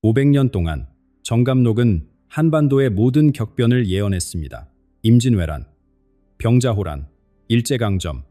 500년 동안 정감록은 한반도의 모든 격변을 예언했습니다. 임진왜란, 병자호란, 일제강점,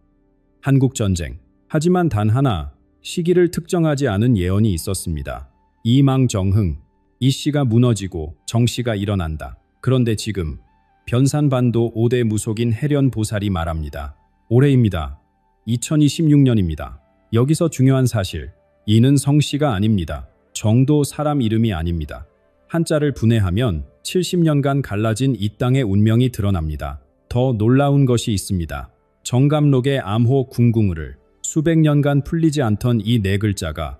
한국전쟁. 하지만 단 하나 시기를 특정하지 않은 예언이 있었습니다. 이망정흥, 이 씨가 무너지고 정씨가 일어난다. 그런데 지금 변산반도 5대 무속인 해련보살이 말합니다. 올해입니다. 2026년입니다. 여기서 중요한 사실, 이는 성씨가 아닙니다. 정도 사람 이름이 아닙니다. 한자를 분해하면 70년간 갈라진 이 땅의 운명이 드러납니다. 더 놀라운 것이 있습니다. 정감록의 암호 궁궁을 수백 년간 풀리지 않던 이 네 글자가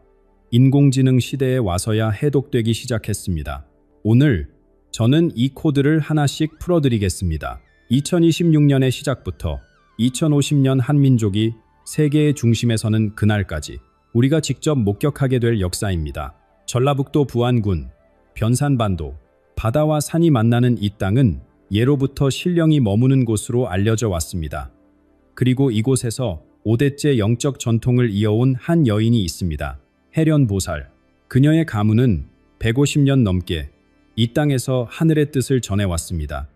인공지능 시대에 와서야 해독되기 시작했습니다. 오늘 저는 이 코드를 하나씩 풀어드리겠습니다. 2026년의 시작부터 2050년 한민족이 세계의 중심에 서는 그날까지 우리가 직접 목격하게 될 역사입니다. 전라북도 부안군 변산반도, 바다와 산이 만나는 이 땅은 예로부터 신령이 머무는 곳으로 알려져 왔습니다. 그리고 이곳에서 5대째 영적 전통을 이어온 한 여인이 있습니다. 해련보살. 그녀의 가문은 150년 넘게 이 땅에서 하늘의 뜻을 전해왔습니다.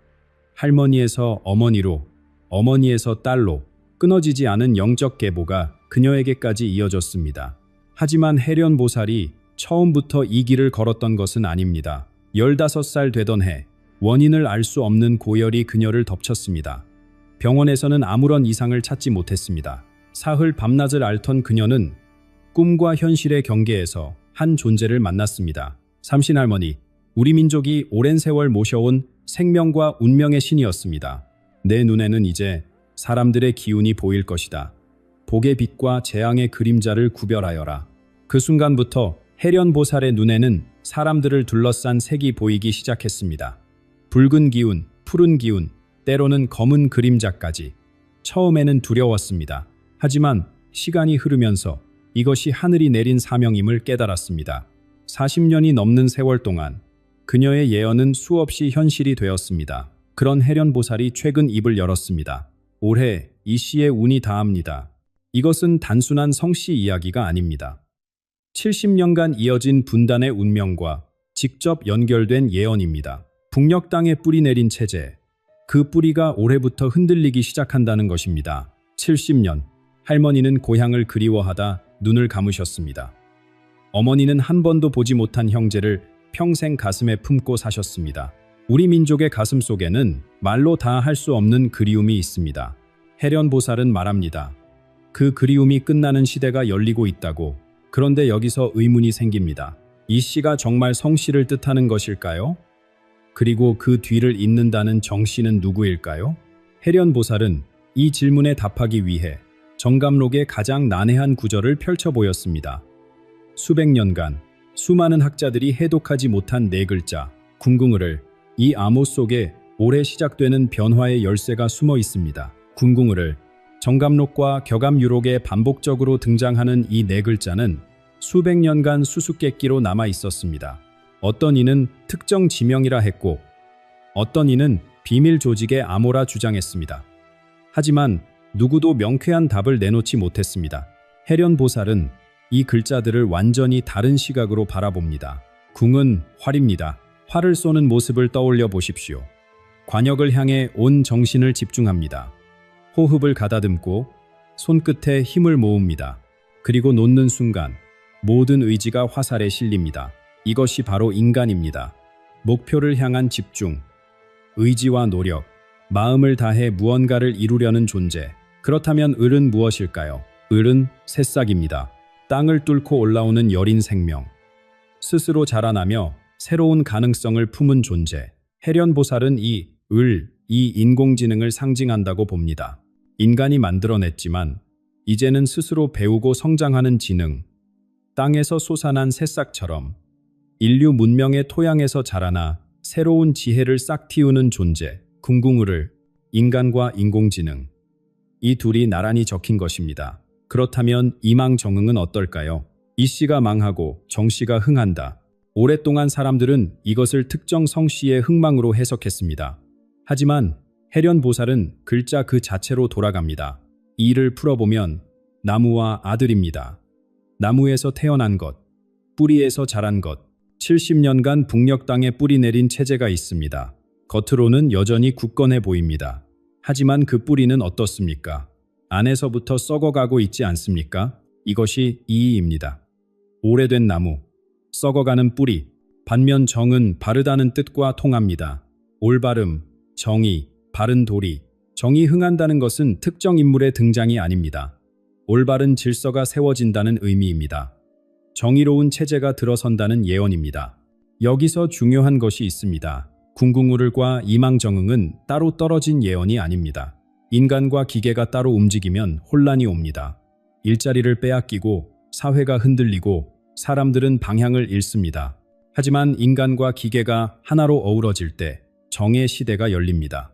할머니에서 어머니로, 어머니에서 딸로 끊어지지 않은 영적 계보가 그녀에게까지 이어졌습니다. 하지만 해련보살이 처음부터 이 길을 걸었던 것은 아닙니다. 15살 되던 해, 원인을 알 수 없는 고열이 그녀를 덮쳤습니다. 병원에서는 아무런 이상을 찾지 못했습니다. 사흘 밤낮을 앓던 그녀는 꿈과 현실의 경계에서 한 존재를 만났습니다. 삼신할머니, 우리 민족이 오랜 세월 모셔온 생명과 운명의 신이었습니다. 내 눈에는 이제 사람들의 기운이 보일 것이다. 복의 빛과 재앙의 그림자를 구별하여라. 그 순간부터 해련보살의 눈에는 사람들을 둘러싼 색이 보이기 시작했습니다. 붉은 기운, 푸른 기운, 때로는 검은 그림자까지. 처음에는 두려웠습니다. 하지만 시간이 흐르면서 이것이 하늘이 내린 사명임을 깨달았습니다. 40년이 넘는 세월 동안 그녀의 예언은 수없이 현실이 되었습니다. 그런 해련보살이 최근 입을 열었습니다. 올해 이 씨의 운이 다합니다. 이것은 단순한 성씨 이야기가 아닙니다. 70년간 이어진 분단의 운명과 직접 연결된 예언입니다. 북녘 땅에 뿌리 내린 체제, 그 뿌리가 올해부터 흔들리기 시작한다는 것입니다. 70년, 할머니는 고향을 그리워하다 눈을 감으셨습니다. 어머니는 한 번도 보지 못한 형제를 평생 가슴에 품고 사셨습니다. 우리 민족의 가슴 속에는 말로 다 할 수 없는 그리움이 있습니다. 해련보살은 말합니다. 그 그리움이 끝나는 시대가 열리고 있다고. 그런데 여기서 의문이 생깁니다. 이 씨가 정말 성씨를 뜻하는 것일까요? 그리고 그 뒤를 잇는다는 정씨는 누구일까요? 해련보살은 이 질문에 답하기 위해 정감록의 가장 난해한 구절을 펼쳐 보였습니다. 수백 년간 수많은 학자들이 해독하지 못한 네 글자 궁궁을, 이 암호 속에 올해 시작되는 변화의 열쇠가 숨어 있습니다. 궁궁을, 정감록과 격암유록에 반복적으로 등장하는 이 네 글자는 수백 년간 수수께끼로 남아 있었습니다. 어떤 이는 특정 지명이라 했고 어떤 이는 비밀 조직의 암호라 주장했습니다. 하지만 누구도 명쾌한 답을 내놓지 못했습니다. 해련보살은 이 글자들을 완전히 다른 시각으로 바라봅니다. 궁은 활입니다. 활을 쏘는 모습을 떠올려 보십시오. 관역을 향해 온 정신을 집중합니다. 호흡을 가다듬고 손끝에 힘을 모읍니다. 그리고 놓는 순간 모든 의지가 화살에 실립니다. 이것이 바로 인간입니다. 목표를 향한 집중, 의지와 노력, 마음을 다해 무언가를 이루려는 존재. 그렇다면 을은 무엇일까요? 을은 새싹입니다. 땅을 뚫고 올라오는 여린 생명. 스스로 자라나며 새로운 가능성을 품은 존재. 해련보살은 이 인공지능을 상징한다고 봅니다. 인간이 만들어냈지만 이제는 스스로 배우고 성장하는 지능, 땅에서 솟아난 새싹처럼 인류 문명의 토양에서 자라나 새로운 지혜를 싹 틔우는 존재, 궁궁을, 인간과 인공지능. 이 둘이 나란히 적힌 것입니다. 그렇다면 이망정흥은 어떨까요? 이 씨가 망하고 정 씨가 흥한다. 오랫동안 사람들은 이것을 특정 성씨의 흥망으로 해석했습니다. 하지만 해련보살은 글자 그 자체로 돌아갑니다. 이를 풀어보면 나무와 아들입니다. 나무에서 태어난 것, 뿌리에서 자란 것, 70년간 북녘 땅에 뿌리 내린 체제가 있습니다. 겉으로는 여전히 굳건해 보입니다. 하지만 그 뿌리는 어떻습니까? 안에서부터 썩어가고 있지 않습니까? 이것이 이의입니다. 오래된 나무, 썩어가는 뿌리, 반면 정은 바르다는 뜻과 통합니다. 올바름, 정의, 바른 도리. 정이 흥한다는 것은 특정 인물의 등장이 아닙니다. 올바른 질서가 세워진다는 의미입니다. 정의로운 체제가 들어선다는 예언입니다. 여기서 중요한 것이 있습니다. 궁궁우를과 이망정응은 따로 떨어진 예언이 아닙니다. 인간과 기계가 따로 움직이면 혼란이 옵니다. 일자리를 빼앗기고 사회가 흔들리고 사람들은 방향을 잃습니다. 하지만 인간과 기계가 하나로 어우러질 때 정의 시대가 열립니다.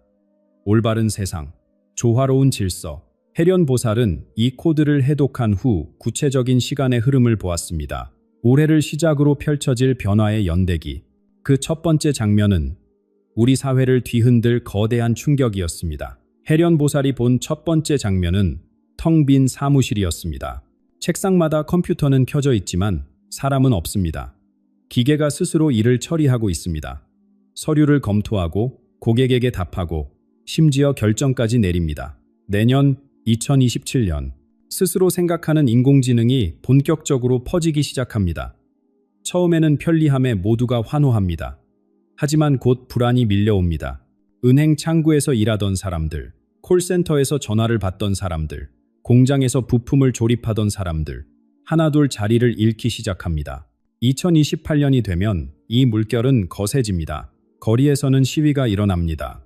올바른 세상, 조화로운 질서. 해련보살은 이 코드를 해독한 후 구체적인 시간의 흐름을 보았습니다. 올해를 시작으로 펼쳐질 변화의 연대기. 그 첫 번째 장면은 우리 사회를 뒤흔들 거대한 충격이었습니다. 해련보살이 본 첫 번째 장면은 텅 빈 사무실이었습니다. 책상마다 컴퓨터는 켜져 있지만 사람은 없습니다. 기계가 스스로 일을 처리하고 있습니다. 서류를 검토하고 고객에게 답하고 심지어 결정까지 내립니다. 내년 2027년 스스로 생각하는 인공지능이 본격적으로 퍼지기 시작합니다. 처음에는 편리함에 모두가 환호합니다. 하지만 곧 불안이 밀려옵니다. 은행 창구에서 일하던 사람들, 콜센터에서 전화를 받던 사람들, 공장에서 부품을 조립하던 사람들, 하나둘 자리를 잃기 시작합니다. 2028년이 되면 이 물결은 거세집니다. 거리에서는 시위가 일어납니다.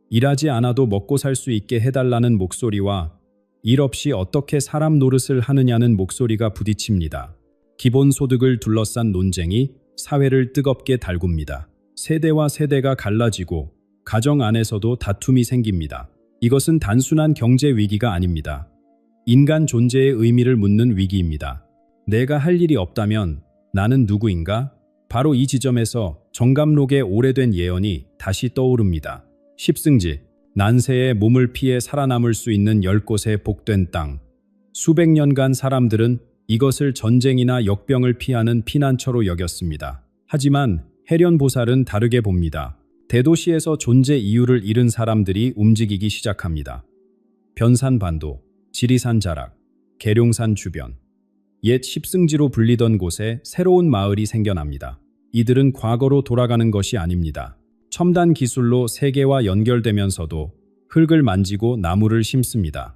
일하지 않아도 먹고 살 수 있게 해달라는 목소리와 일 없이 어떻게 사람 노릇을 하느냐는 목소리가 부딪힙니다. 기본소득을 둘러싼 논쟁이 사회를 뜨겁게 달굽니다. 세대와 세대가 갈라지고 가정 안에서도 다툼이 생깁니다. 이것은 단순한 경제 위기가 아닙니다. 인간 존재의 의미를 묻는 위기입니다. 내가 할 일이 없다면 나는 누구인가? 바로 이 지점에서 정감록의 오래된 예언이 다시 떠오릅니다. 십승지, 난세에 몸을 피해 살아남을 수 있는 10곳의 복된 땅. 수백 년간 사람들은 이것을 전쟁이나 역병을 피하는 피난처로 여겼습니다. 하지만 해련보살은 다르게 봅니다. 대도시에서 존재 이유를 잃은 사람들이 움직이기 시작합니다. 변산반도, 지리산 자락, 계룡산 주변. 옛 십승지로 불리던 곳에 새로운 마을이 생겨납니다. 이들은 과거로 돌아가는 것이 아닙니다. 첨단 기술로 세계와 연결되면서도 흙을 만지고 나무를 심습니다.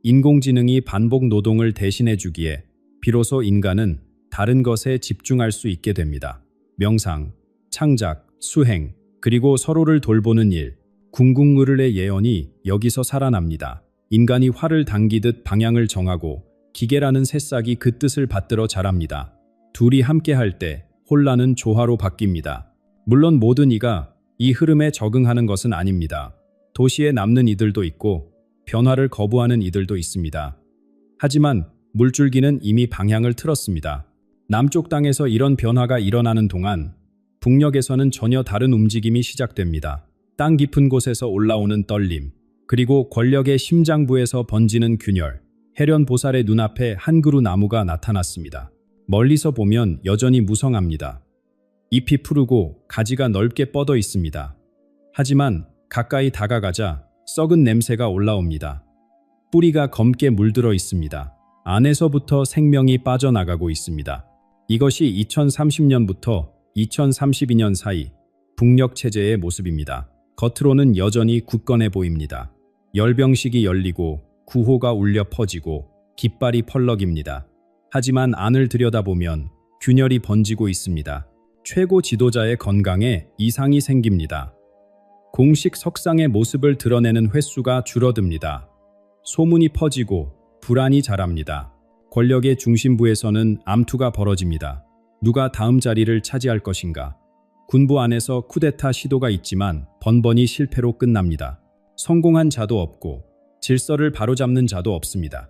인공지능이 반복 노동을 대신해 주기에 비로소 인간은 다른 것에 집중할 수 있게 됩니다. 명상, 창작, 수행, 그리고 서로를 돌보는 일. 궁궁의르의 예언이 여기서 살아납니다. 인간이 활을 당기듯 방향을 정하고 기계라는 새싹이 그 뜻을 받들어 자랍니다. 둘이 함께할 때 혼란은 조화로 바뀝니다. 물론 모든 이가 이 흐름에 적응하는 것은 아닙니다. 도시에 남는 이들도 있고 변화를 거부하는 이들도 있습니다. 하지만 물줄기는 이미 방향을 틀었습니다. 남쪽 땅에서 이런 변화가 일어나는 동안 북녘에서는 전혀 다른 움직임이 시작됩니다. 땅 깊은 곳에서 올라오는 떨림, 그리고 권력의 심장부에서 번지는 균열. 해련보살의 눈앞에 한 그루 나무가 나타났습니다. 멀리서 보면 여전히 무성합니다. 잎이 푸르고 가지가 넓게 뻗어 있습니다. 하지만 가까이 다가가자 썩은 냄새가 올라옵니다. 뿌리가 검게 물들어 있습니다. 안에서부터 생명이 빠져나가고 있습니다. 이것이 2030년부터 2032년 사이 북녘 체제의 모습입니다. 겉으로는 여전히 굳건해 보입니다. 열병식이 열리고 구호가 울려 퍼지고 깃발이 펄럭입니다. 하지만 안을 들여다보면 균열이 번지고 있습니다. 최고 지도자의 건강에 이상이 생깁니다. 공식 석상의 모습을 드러내는 횟수가 줄어듭니다. 소문이 퍼지고 불안이 자랍니다. 권력의 중심부에서는 암투가 벌어집니다. 누가 다음 자리를 차지할 것인가? 군부 안에서 쿠데타 시도가 있지만 번번이 실패로 끝납니다. 성공한 자도 없고 질서를 바로잡는 자도 없습니다.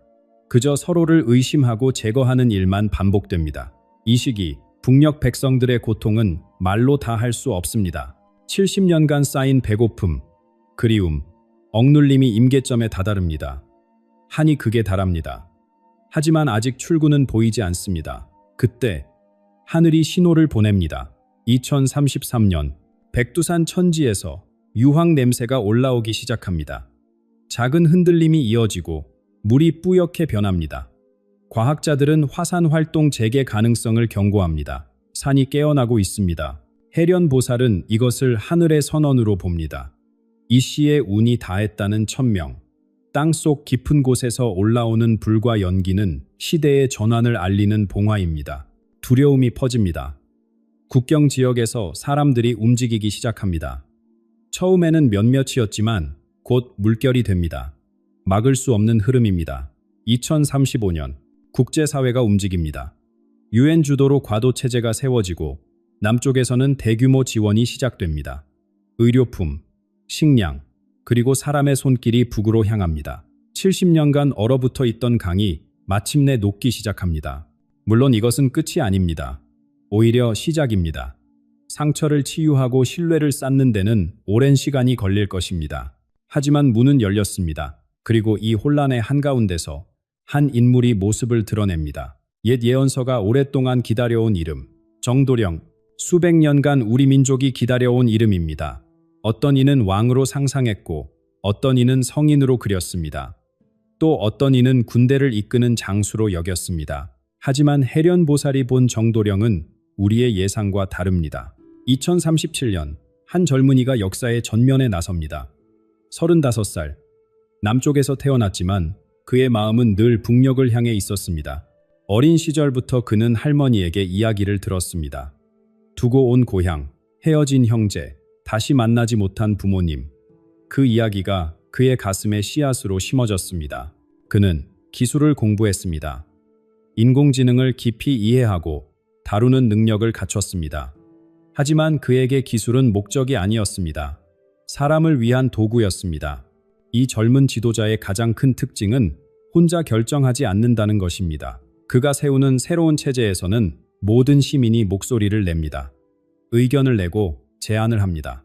그저 서로를 의심하고 제거하는 일만 반복됩니다. 이 시기 북녘 백성들의 고통은 말로 다 할 수 없습니다. 70년간 쌓인 배고픔, 그리움, 억눌림이 임계점에 다다릅니다. 한이 극에 달합니다. 하지만 아직 출구는 보이지 않습니다. 그때 하늘이 신호를 보냅니다. 2033년 백두산 천지에서 유황 냄새가 올라오기 시작합니다. 작은 흔들림이 이어지고 물이 뿌옇게 변합니다. 과학자들은 화산 활동 재개 가능성을 경고합니다. 산이 깨어나고 있습니다. 해련보살은 이것을 하늘의 선언으로 봅니다. 이 시에 운이 다했다는 천명. 땅속 깊은 곳에서 올라오는 불과 연기는 시대의 전환을 알리는 봉화입니다. 두려움이 퍼집니다. 국경 지역에서 사람들이 움직이기 시작합니다. 처음에는 몇몇이었지만 곧 물결이 됩니다. 막을 수 없는 흐름입니다. 2035년 국제사회가 움직입니다. 유엔 주도로 과도 체제가 세워지고 남쪽에서는 대규모 지원이 시작됩니다. 의료품, 식량, 그리고 사람의 손길이 북으로 향합니다. 70년간 얼어붙어 있던 강이 마침내 녹기 시작합니다. 물론 이것은 끝이 아닙니다. 오히려 시작입니다. 상처를 치유하고 신뢰를 쌓는 데는 오랜 시간이 걸릴 것입니다. 하지만 문은 열렸습니다. 그리고 이 혼란의 한가운데서 한 인물이 모습을 드러냅니다. 옛 예언서가 오랫동안 기다려온 이름, 정도령. 수백 년간 우리 민족이 기다려온 이름입니다. 어떤 이는 왕으로 상상했고 어떤 이는 성인으로 그렸습니다. 또 어떤 이는 군대를 이끄는 장수로 여겼습니다. 하지만 해련보살이 본 정도령은 우리의 예상과 다릅니다. 2037년 한 젊은이가 역사의 전면에 나섭니다. 35살. 남쪽에서 태어났지만 그의 마음은 늘 북녘을 향해 있었습니다. 어린 시절부터 그는 할머니에게 이야기를 들었습니다. 두고 온 고향, 헤어진 형제, 다시 만나지 못한 부모님. 그 이야기가 그의 가슴에 씨앗으로 심어졌습니다. 그는 기술을 공부했습니다. 인공지능을 깊이 이해하고 다루는 능력을 갖췄습니다. 하지만 그에게 기술은 목적이 아니었습니다. 사람을 위한 도구였습니다. 이 젊은 지도자의 가장 큰 특징은 혼자 결정하지 않는다는 것입니다. 그가 세우는 새로운 체제에서는 모든 시민이 목소리를 냅니다. 의견을 내고 제안을 합니다.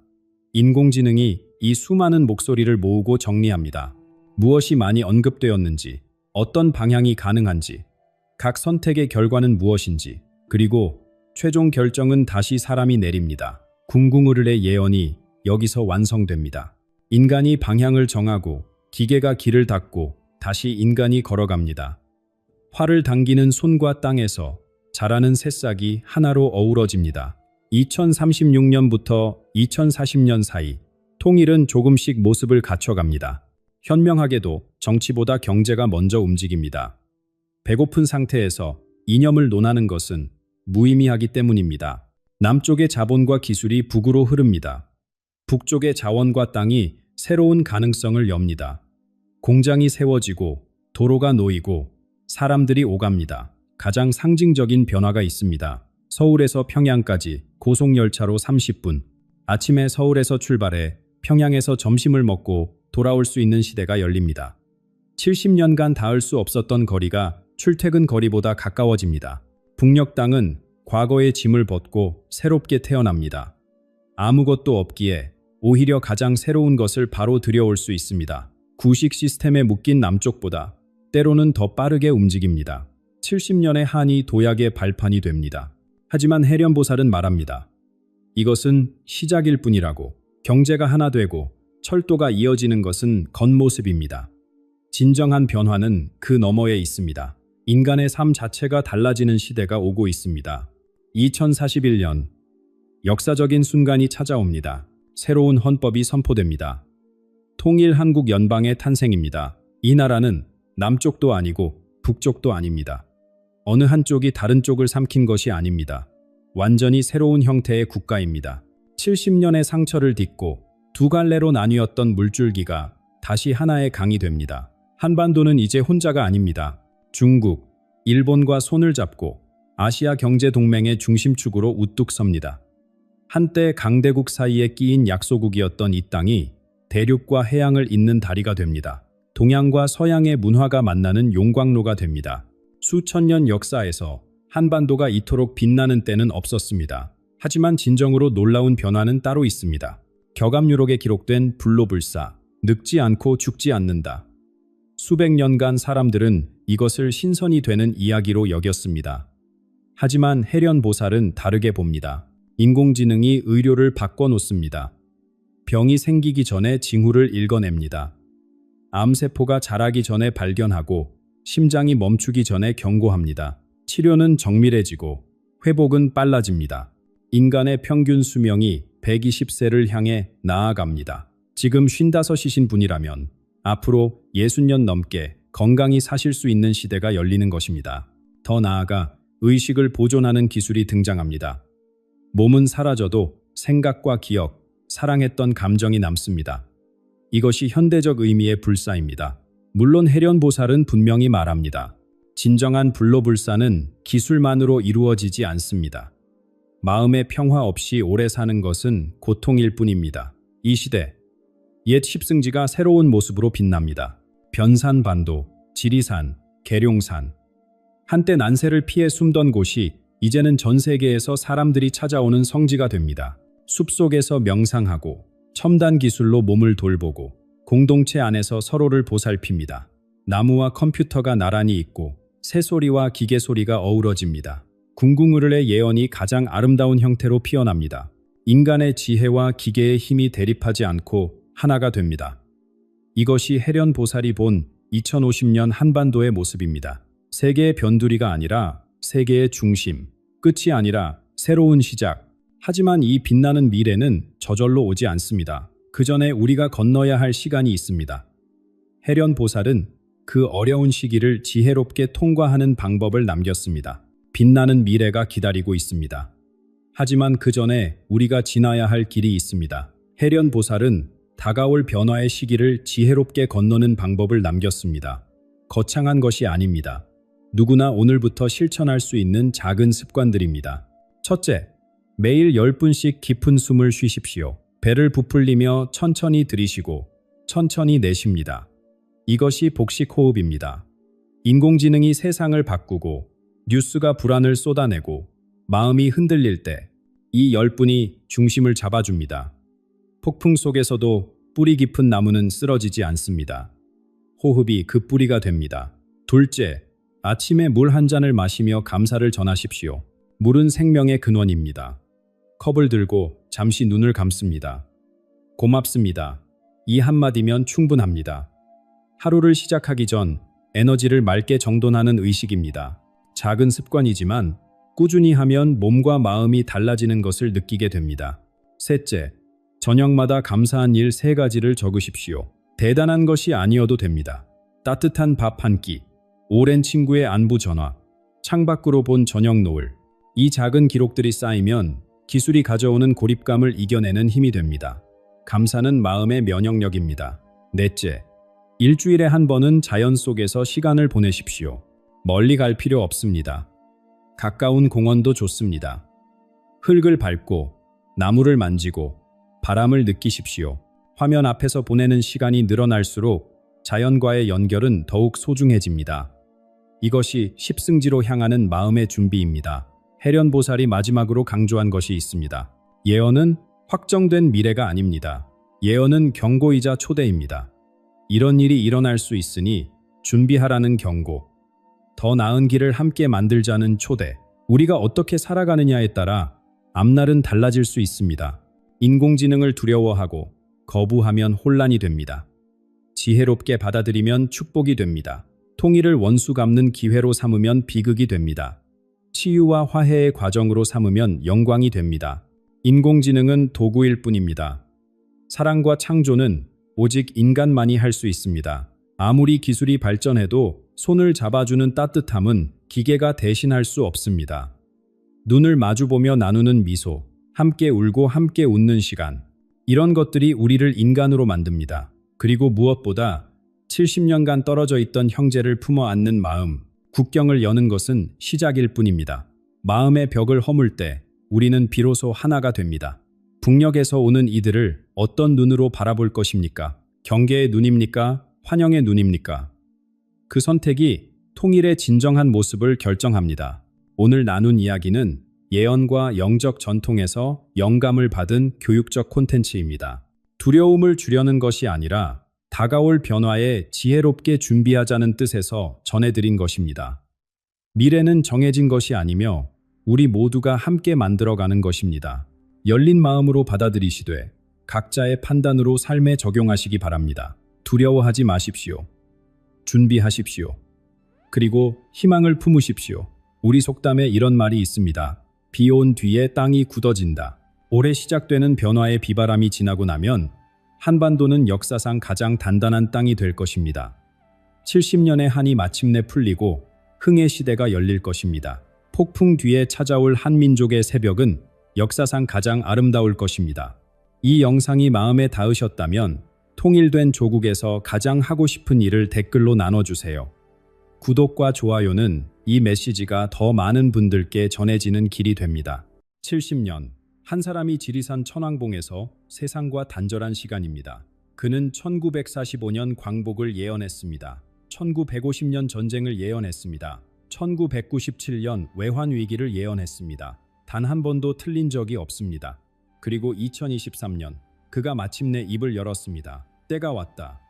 인공지능이 이 수많은 목소리를 모으고 정리합니다. 무엇이 많이 언급되었는지, 어떤 방향이 가능한지, 각 선택의 결과는 무엇인지, 그리고 최종 결정은 다시 사람이 내립니다. 궁궁으르의 예언이 여기서 완성됩니다. 인간이 방향을 정하고 기계가 길을 닦고 다시 인간이 걸어갑니다. 활을 당기는 손과 땅에서 자라는 새싹이 하나로 어우러집니다. 2036년부터 2040년 사이 통일은 조금씩 모습을 갖춰갑니다. 현명하게도 정치보다 경제가 먼저 움직입니다. 배고픈 상태에서 이념을 논하는 것은 무의미하기 때문입니다. 남쪽의 자본과 기술이 북으로 흐릅니다. 북쪽의 자원과 땅이 새로운 가능성을 엽니다. 공장이 세워지고 도로가 놓이고 사람들이 오갑니다. 가장 상징적인 변화가 있습니다. 서울에서 평양까지 고속열차로 30분. 아침에 서울에서 출발해 평양에서 점심을 먹고 돌아올 수 있는 시대가 열립니다. 70년간 닿을 수 없었던 거리가 출퇴근 거리보다 가까워집니다. 북녘 땅은 과거의 짐을 벗고 새롭게 태어납니다. 아무것도 없기에 오히려 가장 새로운 것을 바로 들여올 수 있습니다. 구식 시스템에 묶인 남쪽보다 때로는 더 빠르게 움직입니다. 70년의 한이 도약의 발판이 됩니다. 하지만 해련보살은 말합니다. 이것은 시작일 뿐이라고. 경제가 하나 되고 철도가 이어지는 것은 겉모습입니다. 진정한 변화는 그 너머에 있습니다. 인간의 삶 자체가 달라지는 시대가 오고 있습니다. 2041년 역사적인 순간이 찾아옵니다. 새로운 헌법이 선포됩니다. 통일한국연방의 탄생입니다. 이 나라는 남쪽도 아니고 북쪽도 아닙니다. 어느 한쪽이 다른 쪽을 삼킨 것이 아닙니다. 완전히 새로운 형태의 국가입니다. 70년의 상처를 딛고 두 갈래로 나뉘었던 물줄기가 다시 하나의 강이 됩니다. 한반도는 이제 혼자가 아닙니다. 중국, 일본과 손을 잡고 아시아 경제동맹의 중심축으로 우뚝 섭니다. 한때 강대국 사이에 끼인 약소국이었던 이 땅이 대륙과 해양을 잇는 다리가 됩니다. 동양과 서양의 문화가 만나는 용광로가 됩니다. 수천 년 역사에서 한반도가 이토록 빛나는 때는 없었습니다. 하지만 진정으로 놀라운 변화는 따로 있습니다. 격암유록에 기록된 불로불사, 늙지 않고 죽지 않는다. 수백 년간 사람들은 이것을 신선이 되는 이야기로 여겼습니다. 하지만 해련보살은 다르게 봅니다. 인공지능이 의료를 바꿔놓습니다. 병이 생기기 전에 징후를 읽어냅니다. 암세포가 자라기 전에 발견하고 심장이 멈추기 전에 경고합니다. 치료는 정밀해지고 회복은 빨라집니다. 인간의 평균 수명이 120세를 향해 나아갑니다. 지금 55이신 분이라면 앞으로 60년 넘게 건강히 사실 수 있는 시대가 열리는 것입니다. 더 나아가 의식을 보존하는 기술이 등장합니다. 몸은 사라져도 생각과 기억, 사랑했던 감정이 남습니다. 이것이 현대적 의미의 불사입니다. 물론 해련보살은 분명히 말합니다. 진정한 불로불사는 기술만으로 이루어지지 않습니다. 마음의 평화 없이 오래 사는 것은 고통일 뿐입니다. 이 시대, 옛 십승지가 새로운 모습으로 빛납니다. 변산반도, 지리산, 계룡산. 한때 난세를 피해 숨던 곳이 이제는 전 세계에서 사람들이 찾아오는 성지가 됩니다. 숲속에서 명상하고 첨단 기술로 몸을 돌보고 공동체 안에서 서로를 보살핍니다. 나무와 컴퓨터가 나란히 있고 새소리와 기계소리가 어우러집니다. 궁궁으르의 예언이 가장 아름다운 형태로 피어납니다. 인간의 지혜와 기계의 힘이 대립하지 않고 하나가 됩니다. 이것이 해련보살이 본 2050년 한반도의 모습입니다. 세계의 변두리가 아니라 세계의 중심, 끝이 아니라 새로운 시작. 하지만 이 빛나는 미래는 저절로 오지 않습니다. 그 전에 우리가 건너야 할 시간이 있습니다. 해련보살은 그 어려운 시기를 지혜롭게 통과하는 방법을 남겼습니다. 빛나는 미래가 기다리고 있습니다. 하지만 그 전에 우리가 지나야 할 길이 있습니다. 해련보살은 다가올 변화의 시기를 지혜롭게 건너는 방법을 남겼습니다. 거창한 것이 아닙니다. 누구나 오늘부터 실천할 수 있는 작은 습관들입니다. 첫째, 매일 10분씩 깊은 숨을 쉬십시오. 배를 부풀리며 천천히 들이쉬고 천천히 내쉽니다. 이것이 복식호흡입니다. 인공지능이 세상을 바꾸고 뉴스가 불안을 쏟아내고 마음이 흔들릴 때 이 10분이 중심을 잡아줍니다. 폭풍 속에서도 뿌리 깊은 나무는 쓰러지지 않습니다. 호흡이 그 뿌리가 됩니다. 둘째, 아침에 물 한 잔을 마시며 감사를 전하십시오. 물은 생명의 근원입니다. 컵을 들고 잠시 눈을 감습니다. 고맙습니다. 이 한마디면 충분합니다. 하루를 시작하기 전 에너지를 맑게 정돈하는 의식입니다. 작은 습관이지만 꾸준히 하면 몸과 마음이 달라지는 것을 느끼게 됩니다. 셋째, 저녁마다 감사한 일 3가지를 적으십시오. 대단한 것이 아니어도 됩니다. 따뜻한 밥 한 끼, 오랜 친구의 안부 전화, 창밖으로 본 저녁 노을. 이 작은 기록들이 쌓이면 기술이 가져오는 고립감을 이겨내는 힘이 됩니다. 감사는 마음의 면역력입니다. 넷째, 일주일에 한 번은 자연 속에서 시간을 보내십시오. 멀리 갈 필요 없습니다. 가까운 공원도 좋습니다. 흙을 밟고 나무를 만지고 바람을 느끼십시오. 화면 앞에서 보내는 시간이 늘어날수록 자연과의 연결은 더욱 소중해집니다. 이것이 십승지로 향하는 마음의 준비입니다. 해련보살이 마지막으로 강조한 것이 있습니다. 예언은 확정된 미래가 아닙니다. 예언은 경고이자 초대입니다. 이런 일이 일어날 수 있으니 준비하라는 경고. 더 나은 길을 함께 만들자는 초대. 우리가 어떻게 살아가느냐에 따라 앞날은 달라질 수 있습니다. 인공지능을 두려워하고 거부하면 혼란이 됩니다. 지혜롭게 받아들이면 축복이 됩니다. 통일을 원수 갚는 기회로 삼으면 비극이 됩니다. 치유와 화해의 과정으로 삼으면 영광이 됩니다. 인공지능은 도구일 뿐입니다. 사랑과 창조는 오직 인간만이 할 수 있습니다. 아무리 기술이 발전해도 손을 잡아주는 따뜻함은 기계가 대신할 수 없습니다. 눈을 마주보며 나누는 미소, 함께 울고 함께 웃는 시간. 이런 것들이 우리를 인간으로 만듭니다. 그리고 무엇보다 70년간 떨어져 있던 형제를 품어 안는 마음, 국경을 여는 것은 시작일 뿐입니다. 마음의 벽을 허물 때 우리는 비로소 하나가 됩니다. 북녘에서 오는 이들을 어떤 눈으로 바라볼 것입니까? 경계의 눈입니까? 환영의 눈입니까? 그 선택이 통일의 진정한 모습을 결정합니다. 오늘 나눈 이야기는 예언과 영적 전통에서 영감을 받은 교육적 콘텐츠입니다. 두려움을 주려는 것이 아니라 다가올 변화에 지혜롭게 준비하자는 뜻에서 전해드린 것입니다. 미래는 정해진 것이 아니며 우리 모두가 함께 만들어가는 것입니다. 열린 마음으로 받아들이시되 각자의 판단으로 삶에 적용하시기 바랍니다. 두려워하지 마십시오. 준비하십시오. 그리고 희망을 품으십시오. 우리 속담에 이런 말이 있습니다. 비 온 뒤에 땅이 굳어진다. 올해 시작되는 변화의 비바람이 지나고 나면 한반도는 역사상 가장 단단한 땅이 될 것입니다. 70년의 한이 마침내 풀리고 흥의 시대가 열릴 것입니다. 폭풍 뒤에 찾아올 한민족의 새벽은 역사상 가장 아름다울 것입니다. 이 영상이 마음에 닿으셨다면 통일된 조국에서 가장 하고 싶은 일을 댓글로 나눠주세요. 구독과 좋아요는 이 메시지가 더 많은 분들께 전해지는 길이 됩니다. 70년, 한 사람이 지리산 천왕봉에서 세상과 단절한 시간입니다. 그는 1945년 광복을 예언했습니다. 1950년 전쟁을 예언했습니다. 1997년 외환위기를 예언했습니다. 단 한 번도 틀린 적이 없습니다. 그리고 2023년, 그가 마침내 입을 열었습니다. 때가 왔다.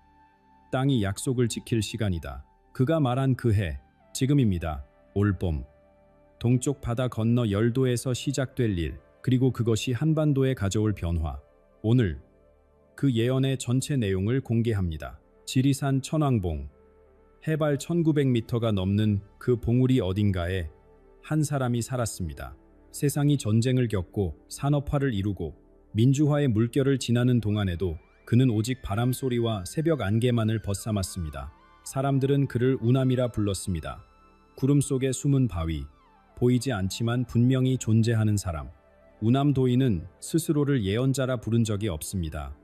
땅이 약속을 지킬 시간이다. 그가 말한 그 해, 지금입니다. 올봄. 동쪽 바다 건너 열도에서 시작될 일, 그리고 그것이 한반도에 가져올 변화. 오늘 그 예언의 전체 내용을 공개합니다. 지리산 천왕봉. 해발 1900m가 넘는 그 봉우리 어딘가에 한 사람이 살았습니다. 세상이 전쟁을 겪고 산업화를 이루고 민주화의 물결을 지나는 동안에도 그는 오직 바람 소리와 새벽 안개만을 벗삼았습니다. 사람들은 그를 우남이라 불렀습니다. 구름 속에 숨은 바위, 보이지 않지만 분명히 존재하는 사람. 우남 도인은 스스로를 예언자라 부른 적이 없습니다.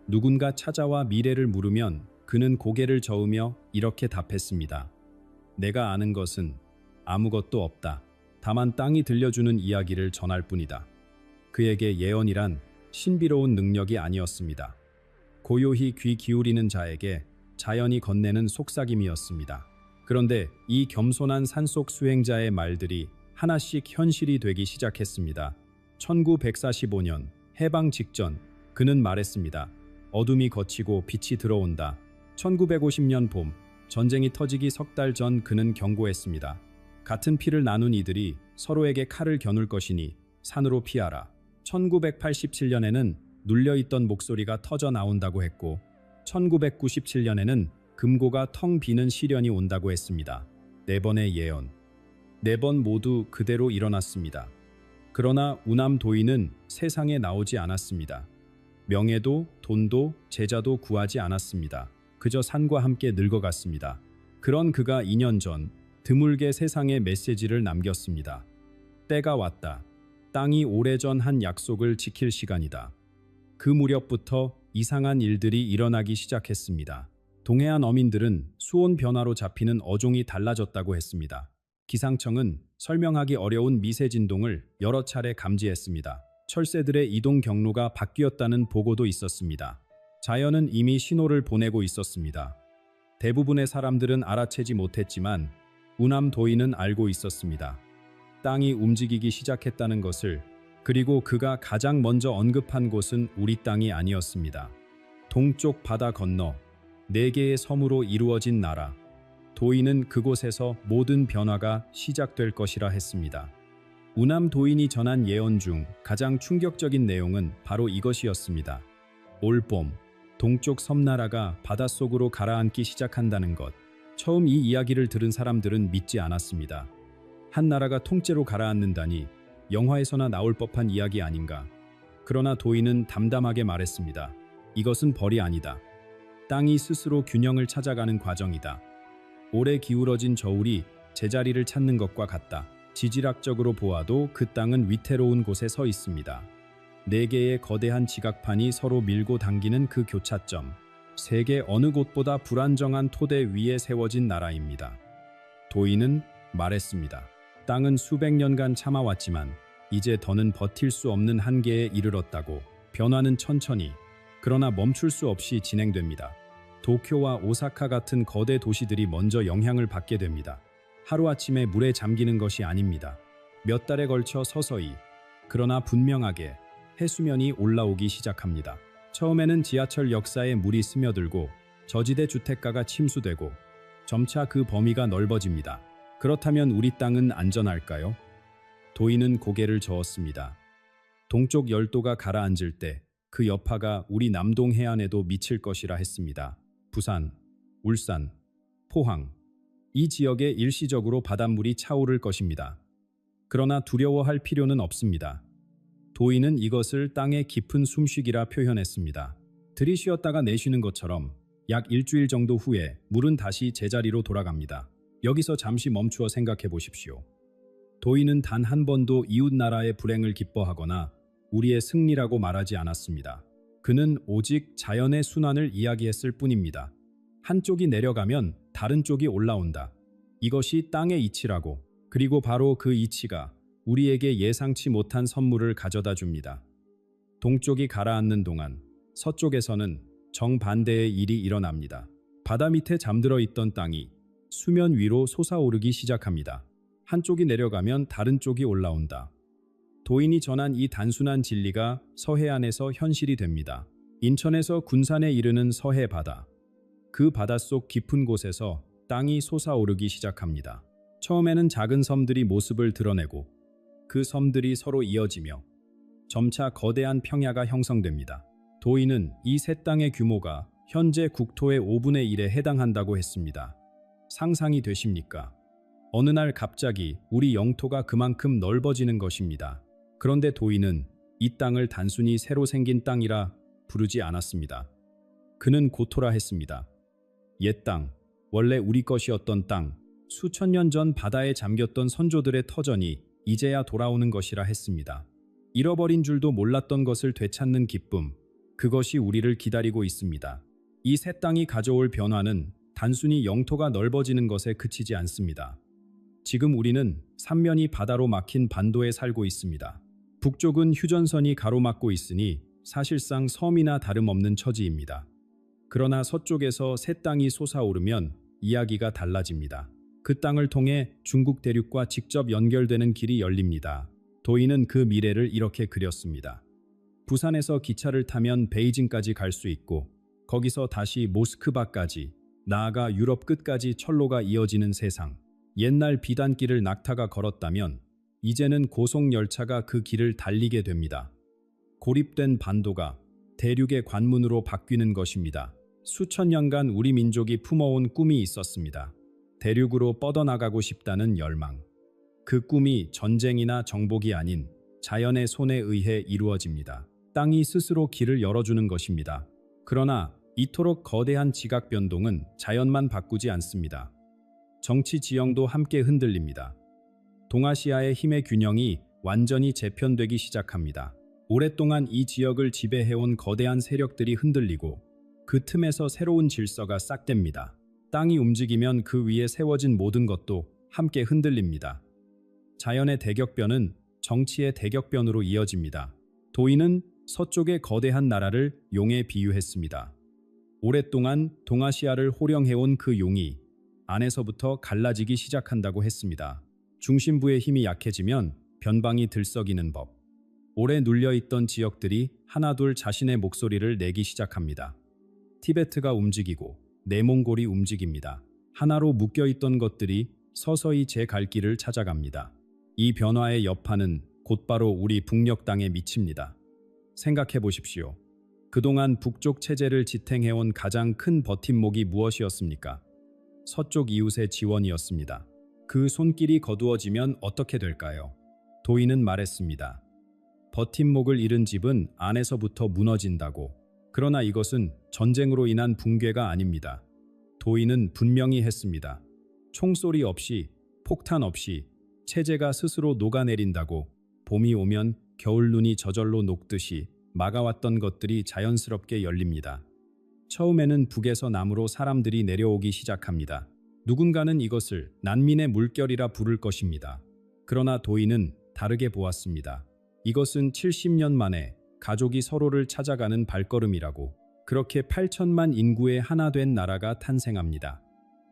누군가 찾아와 미래를 물으면 그는 고개를 저으며 이렇게 답했습니다. 내가 아는 것은 아무것도 없다. 다만 땅이 들려주는 이야기를 전할 뿐이다. 그에게 예언이란 신비로운 능력이 아니었습니다. 고요히 귀 기울이는 자에게 자연이 건네는 속삭임이었습니다. 그런데 이 겸손한 산속 수행자의 말들이 하나씩 현실이 되기 시작했습니다. 1945년 해방 직전 그는 말했습니다. 어둠이 걷히고 빛이 들어온다. 1950년 봄 전쟁이 터지기 석 달 전 그는 경고했습니다. 같은 피를 나눈 이들이 서로에게 칼을 겨눌 것이니 산으로 피하라. 1987년에는 눌려있던 목소리가 터져 나온다고 했고 1997년에는 금고가 텅 비는 시련이 온다고 했습니다. 네 번의 예언. 네 번 모두 그대로 일어났습니다. 그러나 우남 도인은 세상에 나오지 않았습니다. 명예도 돈도 제자도 구하지 않았습니다. 그저 산과 함께 늙어갔습니다. 그런 그가 2년 전 드물게 세상에 메시지를 남겼습니다. 때가 왔다. 땅이 오래전 한 약속을 지킬 시간이다. 그 무렵부터 이상한 일들이 일어나기 시작했습니다. 동해안 어민들은 수온 변화로 잡히는 어종이 달라졌다고 했습니다. 기상청은 설명하기 어려운 미세 진동을 여러 차례 감지했습니다. 철새들의 이동 경로가 바뀌었다는 보고도 있었습니다. 자연은 이미 신호를 보내고 있었습니다. 대부분의 사람들은 알아채지 못했지만 우남 도인은 알고 있었습니다. 땅이 움직이기 시작했다는 것을. 그리고 그가 가장 먼저 언급한 곳은 우리 땅이 아니었습니다. 동쪽 바다 건너 4개의 섬으로 이루어진 나라. 도인은 그곳에서 모든 변화가 시작될 것이라 했습니다. 우남 도인이 전한 예언 중 가장 충격적인 내용은 바로 이것이었습니다. 올봄, 동쪽 섬나라가 바닷속으로 가라앉기 시작한다는 것. 처음 이 이야기를 들은 사람들은 믿지 않았습니다. 한 나라가 통째로 가라앉는다니 영화에서나 나올 법한 이야기 아닌가. 그러나 도인은 담담하게 말했습니다. 이것은 벌이 아니다. 땅이 스스로 균형을 찾아가는 과정이다. 오래 기울어진 저울이 제자리를 찾는 것과 같다. 지질학적으로 보아도 그 땅은 위태로운 곳에 서 있습니다. 4개의 거대한 지각판이 서로 밀고 당기는 그 교차점. 세계 어느 곳보다 불안정한 토대 위에 세워진 나라입니다. 도인은 말했습니다. 땅은 수백 년간 참아왔지만 이제 더는 버틸 수 없는 한계에 이르렀다고. 변화는 천천히, 그러나 멈출 수 없이 진행됩니다. 도쿄와 오사카 같은 거대 도시들이 먼저 영향을 받게 됩니다. 하루아침에 물에 잠기는 것이 아닙니다. 몇 달에 걸쳐 서서히, 그러나 분명하게 해수면이 올라오기 시작합니다. 처음에는 지하철 역사에 물이 스며들고 저지대 주택가가 침수되고 점차 그 범위가 넓어집니다. 그렇다면 우리 땅은 안전할까요? 도인은 고개를 저었습니다. 동쪽 열도가 가라앉을 때 그 여파가 우리 남동 해안에도 미칠 것이라 했습니다. 부산, 울산, 포항, 이 지역에 일시적으로 바닷물이 차오를 것입니다. 그러나 두려워할 필요는 없습니다. 도인은 이것을 땅의 깊은 숨쉬기라 표현했습니다. 들이쉬었다가 내쉬는 것처럼 약 일주일 정도 후에 물은 다시 제자리로 돌아갑니다. 여기서 잠시 멈추어 생각해 보십시오. 도인은 단 한 번도 이웃 나라의 불행을 기뻐하거나 우리의 승리라고 말하지 않았습니다. 그는 오직 자연의 순환을 이야기했을 뿐입니다. 한쪽이 내려가면 다른 쪽이 올라온다. 이것이 땅의 이치라고, 그리고 바로 그 이치가 우리에게 예상치 못한 선물을 가져다 줍니다. 동쪽이 가라앉는 동안 서쪽에서는 정반대의 일이 일어납니다. 바다 밑에 잠들어 있던 땅이 수면 위로 솟아오르기 시작합니다. 한쪽이 내려가면 다른 쪽이 올라온다. 도인이 전한 이 단순한 진리가 서해안에서 현실이 됩니다. 인천에서 군산에 이르는 서해 바다. 그 바닷속 깊은 곳에서 땅이 솟아오르기 시작합니다. 처음에는 작은 섬들이 모습을 드러내고 그 섬들이 서로 이어지며 점차 거대한 평야가 형성됩니다. 도인은 이 세 땅의 규모가 현재 국토의 5분의 1에 해당한다고 했습니다. 상상이 되십니까? 어느 날 갑자기 우리 영토가 그만큼 넓어지는 것입니다. 그런데 도인은 이 땅을 단순히 새로 생긴 땅이라 부르지 않았습니다. 그는 고토라 했습니다. 옛 땅, 원래 우리 것이었던 땅, 수천 년 전 바다에 잠겼던 선조들의 터전이 이제야 돌아오는 것이라 했습니다. 잃어버린 줄도 몰랐던 것을 되찾는 기쁨, 그것이 우리를 기다리고 있습니다. 이 새 땅이 가져올 변화는 단순히 영토가 넓어지는 것에 그치지 않습니다. 지금 우리는 삼면이 바다로 막힌 반도에 살고 있습니다. 북쪽은 휴전선이 가로막고 있으니 사실상 섬이나 다름없는 처지입니다. 그러나 서쪽에서 새 땅이 솟아오르면 이야기가 달라집니다. 그 땅을 통해 중국 대륙과 직접 연결되는 길이 열립니다. 도인은 그 미래를 이렇게 그렸습니다. 부산에서 기차를 타면 베이징까지 갈 수 있고 거기서 다시 모스크바까지, 나아가 유럽 끝까지 철로가 이어지는 세상. 옛날 비단길을 낙타가 걸었다면 이제는 고속열차가 그 길을 달리게 됩니다. 고립된 반도가 대륙의 관문으로 바뀌는 것입니다. 수천 년간 우리 민족이 품어온 꿈이 있었습니다. 대륙으로 뻗어나가고 싶다는 열망. 그 꿈이 전쟁이나 정복이 아닌 자연의 손에 의해 이루어집니다. 땅이 스스로 길을 열어주는 것입니다. 그러나 이토록 거대한 지각 변동은 자연만 바꾸지 않습니다. 정치 지형도 함께 흔들립니다. 동아시아의 힘의 균형이 완전히 재편되기 시작합니다. 오랫동안 이 지역을 지배해온 거대한 세력들이 흔들리고 그 틈에서 새로운 질서가 싹됩니다. 땅이 움직이면 그 위에 세워진 모든 것도 함께 흔들립니다. 자연의 대격변은 정치의 대격변으로 이어집니다. 도인은 서쪽의 거대한 나라를 용에 비유했습니다. 오랫동안 동아시아를 호령해온 그 용이 안에서부터 갈라지기 시작한다고 했습니다. 중심부의 힘이 약해지면 변방이 들썩이는 법. 오래 눌려있던 지역들이 하나둘 자신의 목소리를 내기 시작합니다. 티베트가 움직이고 내몽골이 움직입니다. 하나로 묶여있던 것들이 서서히 제 갈 길을 찾아갑니다. 이 변화의 여파는 곧바로 우리 북녘 땅에 미칩니다. 생각해 보십시오. 그동안 북쪽 체제를 지탱해온 가장 큰 버팀목이 무엇이었습니까? 서쪽 이웃의 지원이었습니다. 그 손길이 거두어지면 어떻게 될까요? 도인은 말했습니다. 버팀목을 잃은 집은 안에서부터 무너진다고. 그러나 이것은 전쟁으로 인한 붕괴가 아닙니다. 도인은 분명히 했습니다. 총소리 없이, 폭탄 없이 체제가 스스로 녹아내린다고. 봄이 오면 겨울눈이 저절로 녹듯이 막아왔던 것들이 자연스럽게 열립니다. 처음에는 북에서 남으로 사람들이 내려오기 시작합니다. 누군가는 이것을 난민의 물결이라 부를 것입니다. 그러나 도인은 다르게 보았습니다. 이것은 70년 만에 가족이 서로를 찾아가는 발걸음이라고. 그렇게 8천만 인구의 하나 된 나라가 탄생합니다.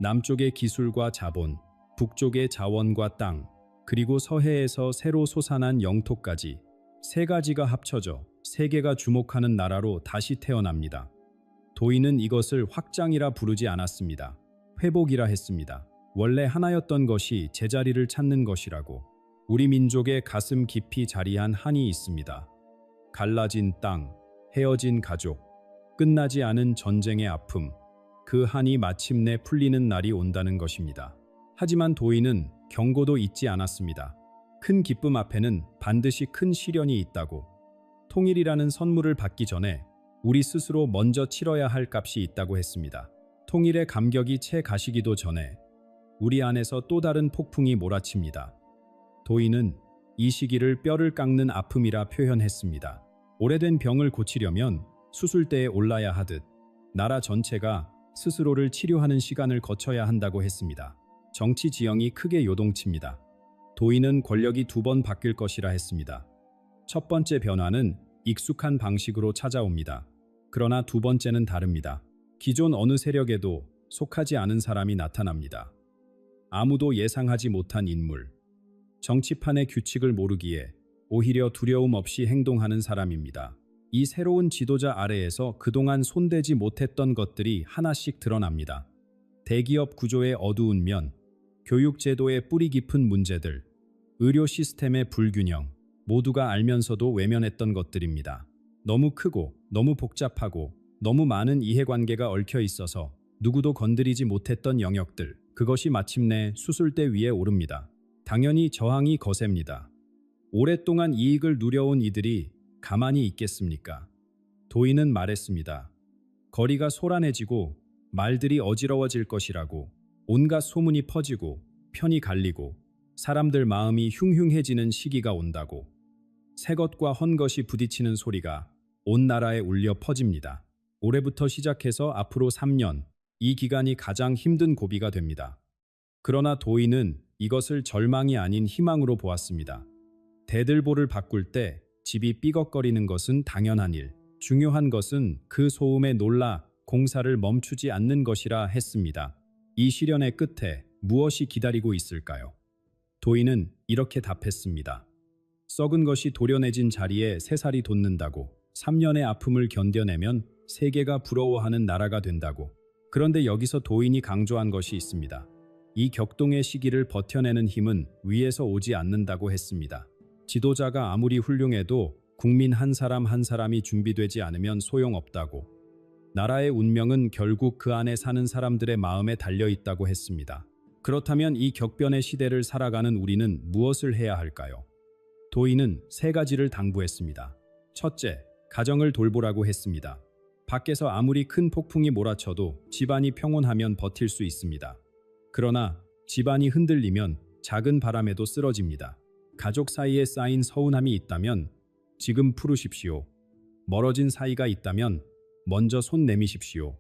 남쪽의 기술과 자본, 북쪽의 자원과 땅, 그리고 서해에서 새로 솟아난 영토까지 세 가지가 합쳐져 세계가 주목하는 나라로 다시 태어납니다. 도인은 이것을 확장이라 부르지 않았습니다. 회복이라 했습니다. 원래 하나였던 것이 제자리를 찾는 것이라고. 우리 민족의 가슴 깊이 자리한 한이 있습니다. 갈라진 땅, 헤어진 가족, 끝나지 않은 전쟁의 아픔, 그 한이 마침내 풀리는 날이 온다는 것입니다. 하지만 도인은 경고도 잊지 않았습니다. 큰 기쁨 앞에는 반드시 큰 시련이 있다고. 통일이라는 선물을 받기 전에 우리 스스로 먼저 치러야 할 값이 있다고 했습니다. 통일의 감격이 채 가시기도 전에 우리 안에서 또 다른 폭풍이 몰아칩니다. 도인은 이 시기를 뼈를 깎는 아픔이라 표현했습니다. 오래된 병을 고치려면 수술대에 올라야 하듯 나라 전체가 스스로를 치료하는 시간을 거쳐야 한다고 했습니다. 정치 지형이 크게 요동칩니다. 도인은 권력이 2번 바뀔 것이라 했습니다. 첫 번째 변화는 익숙한 방식으로 찾아옵니다. 그러나 2번째는 다릅니다. 기존 어느 세력에도 속하지 않은 사람이 나타납니다. 아무도 예상하지 못한 인물. 정치판의 규칙을 모르기에 오히려 두려움 없이 행동하는 사람입니다. 이 새로운 지도자 아래에서 그동안 손대지 못했던 것들이 하나씩 드러납니다. 대기업 구조의 어두운 면, 교육제도의 뿌리 깊은 문제들, 의료 시스템의 불균형, 모두가 알면서도 외면했던 것들입니다. 너무 크고 너무 복잡하고 너무 많은 이해관계가 얽혀 있어서 누구도 건드리지 못했던 영역들, 그것이 마침내 수술대 위에 오릅니다. 당연히 저항이 거셉니다. 오랫동안 이익을 누려온 이들이 가만히 있겠습니까? 도인은 말했습니다. 거리가 소란해지고 말들이 어지러워질 것이라고. 온갖 소문이 퍼지고 편이 갈리고 사람들 마음이 흉흉해지는 시기가 온다고. 새 것과 헌 것이 부딪히는 소리가 온 나라에 울려 퍼집니다. 올해부터 시작해서 앞으로 3년, 이 기간이 가장 힘든 고비가 됩니다. 그러나 도인은 이것을 절망이 아닌 희망으로 보았습니다. 대들보를 바꿀 때 집이 삐걱거리는 것은 당연한 일, 중요한 것은 그 소음에 놀라 공사를 멈추지 않는 것이라 했습니다. 이 시련의 끝에 무엇이 기다리고 있을까요? 도인은 이렇게 답했습니다. 썩은 것이 도려내진 자리에 새살이 돋는다고. 3년의 아픔을 견뎌내면 세계가 부러워하는 나라가 된다고. 그런데 여기서 도인이 강조한 것이 있습니다. 이 격동의 시기를 버텨내는 힘은 위에서 오지 않는다고 했습니다. 지도자가 아무리 훌륭해도 국민 한 사람 한 사람이 준비되지 않으면 소용없다고. 나라의 운명은 결국 그 안에 사는 사람들의 마음에 달려 있다고 했습니다. 그렇다면 이 격변의 시대를 살아가는 우리는 무엇을 해야 할까요? 도인은 3가지를 당부했습니다. 첫째, 가정을 돌보라고 했습니다. 밖에서 아무리 큰 폭풍이 몰아쳐도 집안이 평온하면 버틸 수 있습니다. 그러나 집안이 흔들리면 작은 바람에도 쓰러집니다. 가족 사이에 쌓인 서운함이 있다면 지금 풀으십시오. 멀어진 사이가 있다면 먼저 손 내미십시오.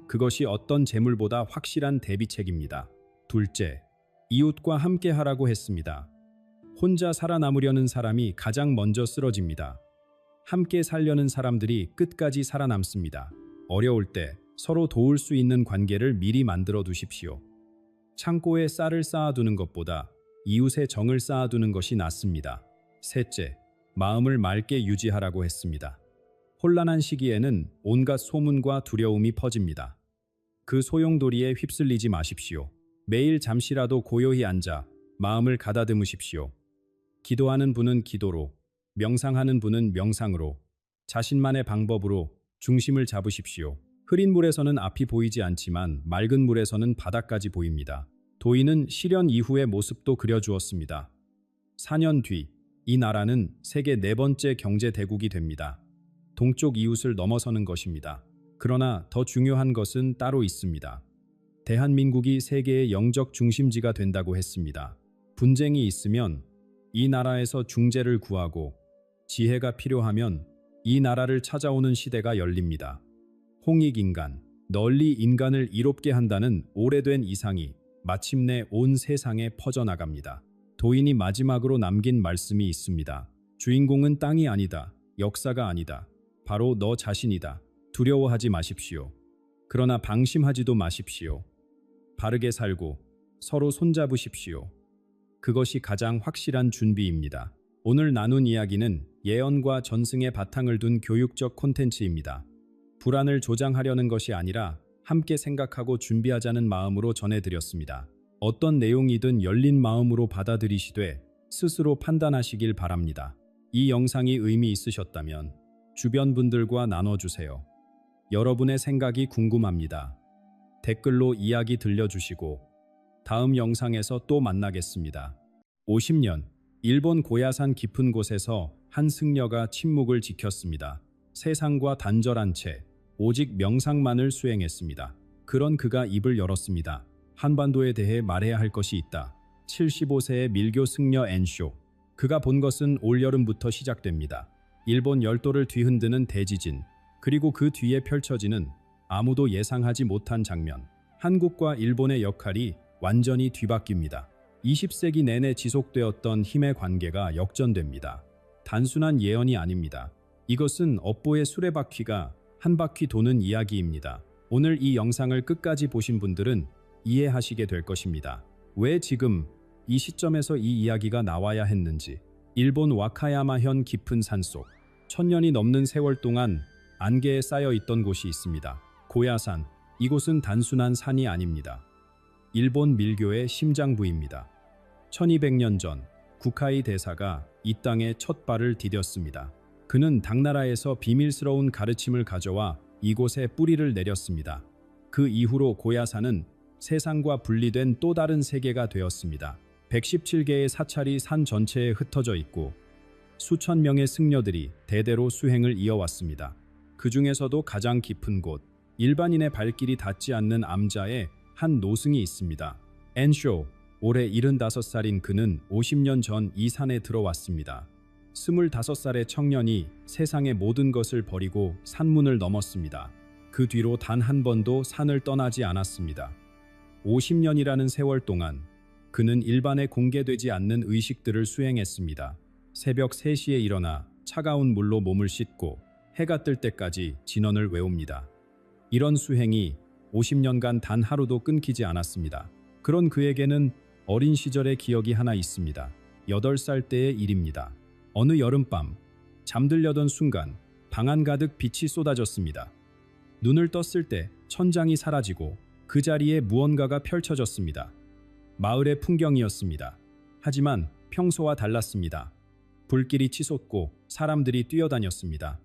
그것이 어떤 재물보다 확실한 대비책입니다. 둘째, 이웃과 함께 하라고 했습니다. 혼자 살아남으려는 사람이 가장 먼저 쓰러집니다. 함께 살려는 사람들이 끝까지 살아남습니다. 어려울 때 서로 도울 수 있는 관계를 미리 만들어 두십시오. 창고에 쌀을 쌓아두는 것보다 이웃의 정을 쌓아두는 것이 낫습니다. 셋째, 마음을 맑게 유지하라고 했습니다. 혼란한 시기에는 온갖 소문과 두려움이 퍼집니다. 그 소용돌이에 휩쓸리지 마십시오. 매일 잠시라도 고요히 앉아 마음을 가다듬으십시오. 기도하는 분은 기도로, 명상하는 분은 명상으로, 자신만의 방법으로 중심을 잡으십시오. 흐린 물에서는 앞이 보이지 않지만 맑은 물에서는 바닥까지 보입니다. 도인은 시련 이후의 모습도 그려주었습니다. 4년 뒤, 이 나라는 세계 4번째 경제 대국이 됩니다. 동쪽 이웃을 넘어서는 것입니다. 그러나 더 중요한 것은 따로 있습니다. 대한민국이 세계의 영적 중심지가 된다고 했습니다. 분쟁이 있으면 이 나라에서 중재를 구하고 지혜가 필요하면 이 나라를 찾아오는 시대가 열립니다. 홍익인간, 널리 인간을 이롭게 한다는 오래된 이상이 마침내 온 세상에 퍼져나갑니다. 도인이 마지막으로 남긴 말씀이 있습니다. 주인공은 땅이 아니다. 역사가 아니다. 바로 너 자신이다. 두려워하지 마십시오. 그러나 방심하지도 마십시오. 바르게 살고 서로 손잡으십시오. 그것이 가장 확실한 준비입니다. 오늘 나눈 이야기는 예언과 전승의 바탕을 둔 교육적 콘텐츠입니다. 불안을 조장하려는 것이 아니라 함께 생각하고 준비하자는 마음으로 전해드렸습니다. 어떤 내용이든 열린 마음으로 받아들이시되 스스로 판단하시길 바랍니다. 이 영상이 의미 있으셨다면 주변 분들과 나눠주세요. 여러분의 생각이 궁금합니다. 댓글로 이야기 들려주시고 다음 영상에서 또 만나겠습니다. 50년, 일본 고야산 깊은 곳에서 한 승려가 침묵을 지켰습니다. 세상과 단절한 채 오직 명상만을 수행했습니다. 그런 그가 입을 열었습니다. 한반도에 대해 말해야 할 것이 있다. 75세의 밀교 승려 엔쇼. 그가 본 것은 올여름부터 시작됩니다. 일본 열도를 뒤흔드는 대지진, 그리고 그 뒤에 펼쳐지는 아무도 예상하지 못한 장면. 한국과 일본의 역할이 완전히 뒤바뀝니다. 20세기 내내 지속되었던 힘의 관계가 역전됩니다. 단순한 예언이 아닙니다. 이것은 업보의 수레바퀴가 한 바퀴 도는 이야기입니다. 오늘 이 영상을 끝까지 보신 분들은 이해하시게 될 것입니다. 왜 지금 이 시점에서 이 이야기가 나와야 했는지. 일본 와카야마현 깊은 산속, 1000년이 넘는 세월 동안 안개에 쌓여 있던 곳이 있습니다. 고야산. 이곳은 단순한 산이 아닙니다. 일본 밀교의 심장부입니다. 1200년 전 구카이 대사가 이 땅에 첫 발을 디뎠습니다. 그는 당나라에서 비밀스러운 가르침을 가져와 이곳에 뿌리를 내렸습니다. 그 이후로 고야산은 세상과 분리된 또 다른 세계가 되었습니다. 117개의 사찰이 산 전체에 흩어져 있고 수천 명의 승려들이 대대로 수행을 이어왔습니다. 그 중에서도 가장 깊은 곳, 일반인의 발길이 닿지 않는 암자에 한 노승이 있습니다. 엔쇼. 올해 75살인 그는 50년 전 이 산에 들어왔습니다. 25살의 청년이 세상의 모든 것을 버리고 산문을 넘었습니다. 그 뒤로 단 한 번도 산을 떠나지 않았습니다. 50년이라는 세월 동안 그는 일반에 공개되지 않는 의식들을 수행했습니다. 새벽 3시에 일어나 차가운 물로 몸을 씻고 해가 뜰 때까지 진언을 외웁니다. 이런 수행이 50년간 단 하루도 끊기지 않았습니다. 그런 그에게는 어린 시절의 기억이 하나 있습니다. 8살 때의 일입니다. 어느 여름밤, 잠들려던 순간 방 안 가득 빛이 쏟아졌습니다. 눈을 떴을 때 천장이 사라지고 그 자리에 무언가가 펼쳐졌습니다. 마을의 풍경이었습니다. 하지만 평소와 달랐습니다. 불길이 치솟고 사람들이 뛰어다녔습니다.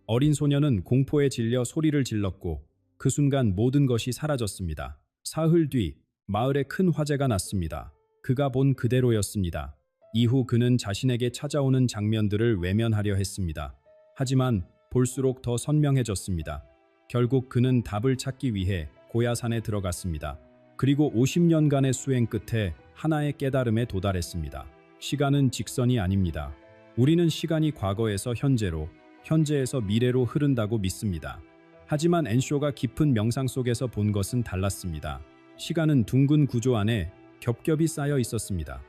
어린 소녀는 공포에 질려 소리를 질렀고 그 순간 모든 것이 사라졌습니다. 사흘 뒤 마을에 큰 화재가 났습니다. 그가 본 그대로였습니다. 이후 그는 자신에게 찾아오는 장면들을 외면하려 했습니다. 하지만 볼수록 더 선명해졌습니다. 결국 그는 답을 찾기 위해 고야산에 들어갔습니다. 그리고 50년간의 수행 끝에 하나의 깨달음에 도달했습니다. 시간은 직선이 아닙니다. 우리는 시간이 과거에서 현재로, 현재에서 미래로 흐른다고 믿습니다. 하지만 엔쇼가 깊은 명상 속에서 본 것은 달랐습니다. 시간은 둥근 구조 안에 겹겹이 쌓여 있었습니다.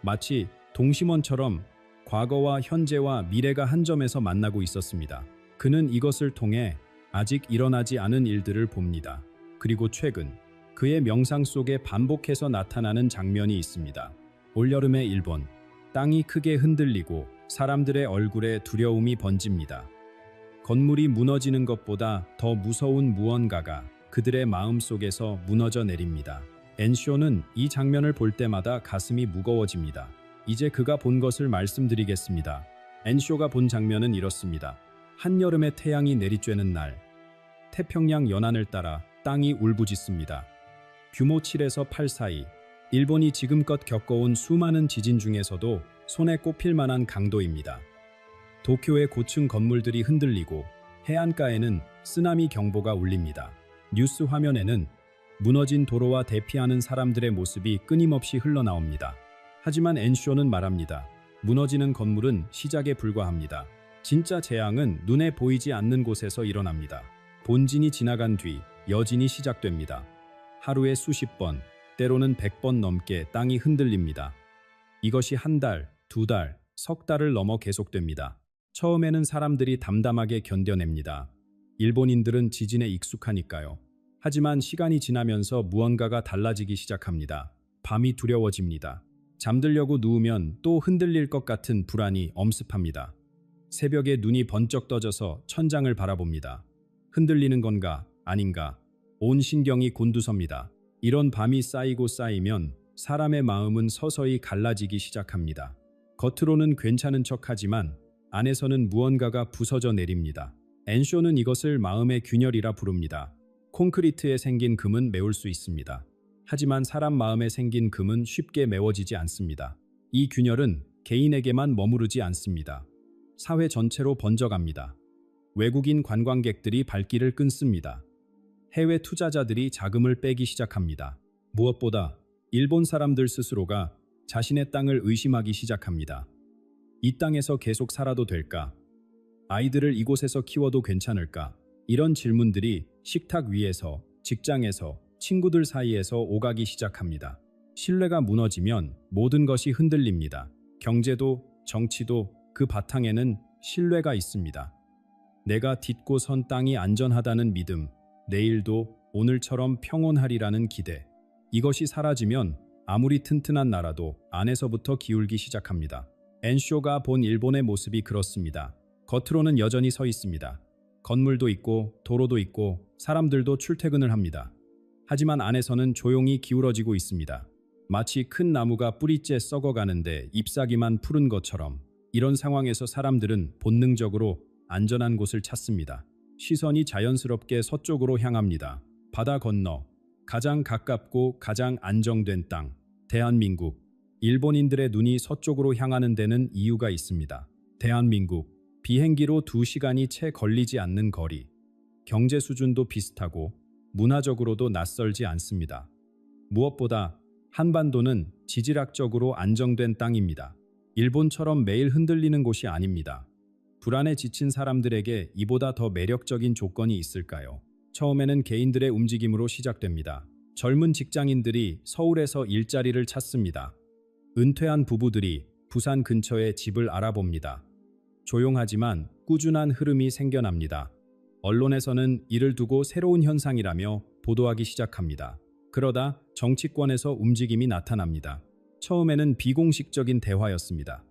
마치 동심원처럼 과거와 현재와 미래가 한 점에서 만나고 있었습니다. 그는 이것을 통해 아직 일어나지 않은 일들을 봅니다. 그리고 최근 그의 명상 속에 반복해서 나타나는 장면이 있습니다. 올여름의 일본, 땅이 크게 흔들리고 사람들의 얼굴에 두려움이 번집니다. 건물이 무너지는 것보다 더 무서운 무언가가 그들의 마음 속에서 무너져 내립니다. 엔쇼는 이 장면을 볼 때마다 가슴이 무거워집니다. 이제 그가 본 것을 말씀드리겠습니다. 엔쇼가 본 장면은 이렇습니다. 한여름의 태양이 내리쬐는 날, 태평양 연안을 따라 땅이 울부짖습니다. 규모 7에서 8 사이, 일본이 지금껏 겪어온 수많은 지진 중에서도 손에 꼽힐 만한 강도입니다. 도쿄의 고층 건물들이 흔들리고 해안가에는 쓰나미 경보가 울립니다. 뉴스 화면에는 무너진 도로와 대피하는 사람들의 모습이 끊임없이 흘러나옵니다. 하지만 엔쇼는 말합니다. 무너지는 건물은 시작에 불과합니다. 진짜 재앙은 눈에 보이지 않는 곳에서 일어납니다. 본진이 지나간 뒤 여진이 시작됩니다. 하루에 수십 번, 때로는 100번 넘게 땅이 흔들립니다. 이것이 한 달, 두 달, 석 달을 넘어 계속됩니다. 처음에는 사람들이 담담하게 견뎌냅니다. 일본인들은 지진에 익숙하니까요. 하지만 시간이 지나면서 무언가가 달라지기 시작합니다. 밤이 두려워집니다. 잠들려고 누우면 또 흔들릴 것 같은 불안이 엄습합니다. 새벽에 눈이 번쩍 떠져서 천장을 바라봅니다. 흔들리는 건가 아닌가 온 신경이 곤두섭니다. 이런 밤이 쌓이고 쌓이면 사람의 마음은 서서히 갈라지기 시작합니다. 겉으로는 괜찮은 척하지만 안에서는 무언가가 부서져 내립니다. 엔쇼는 이것을 마음의 균열이라 부릅니다. 콘크리트에 생긴 금은 메울 수 있습니다. 하지만 사람 마음에 생긴 금은 쉽게 메워지지 않습니다. 이 균열은 개인에게만 머무르지 않습니다. 사회 전체로 번져갑니다. 외국인 관광객들이 발길을 끊습니다. 해외 투자자들이 자금을 빼기 시작합니다. 무엇보다 일본 사람들 스스로가 자신의 땅을 의심하기 시작합니다. 이 땅에서 계속 살아도 될까? 아이들을 이곳에서 키워도 괜찮을까? 이런 질문들이 식탁 위에서, 직장에서, 친구들 사이에서 오가기 시작합니다. 신뢰가 무너지면 모든 것이 흔들립니다. 경제도, 정치도 그 바탕에는 신뢰가 있습니다. 내가 딛고 선 땅이 안전하다는 믿음, 내일도 오늘처럼 평온하리라는 기대. 이것이 사라지면 아무리 튼튼한 나라도 안에서부터 기울기 시작합니다. 엔쇼가 본 일본의 모습이 그렇습니다. 겉으로는 여전히 서 있습니다. 건물도 있고 도로도 있고 사람들도 출퇴근을 합니다. 하지만 안에서는 조용히 기울어지고 있습니다. 마치 큰 나무가 뿌리째 썩어가는데 잎사귀만 푸른 것처럼 이런 상황에서 사람들은 본능적으로 안전한 곳을 찾습니다. 시선이 자연스럽게 서쪽으로 향합니다. 바다 건너 가장 가깝고 가장 안정된 땅, 대한민국. 일본인들의 눈이 서쪽으로 향하는 데는 이유가 있습니다. 대한민국, 비행기로 2시간이 채 걸리지 않는 거리. 경제 수준도 비슷하고 문화적으로도 낯설지 않습니다. 무엇보다 한반도는 지질학적으로 안정된 땅입니다. 일본처럼 매일 흔들리는 곳이 아닙니다. 불안에 지친 사람들에게 이보다 더 매력적인 조건이 있을까요? 처음에는 개인들의 움직임으로 시작됩니다. 젊은 직장인들이 서울에서 일자리를 찾습니다. 은퇴한 부부들이 부산 근처에 집을 알아봅니다. 조용하지만 꾸준한 흐름이 생겨납니다. 언론에서는 이를 두고 새로운 현상이라며 보도하기 시작합니다. 그러다 정치권에서 움직임이 나타납니다. 처음에는 비공식적인 대화였습니다.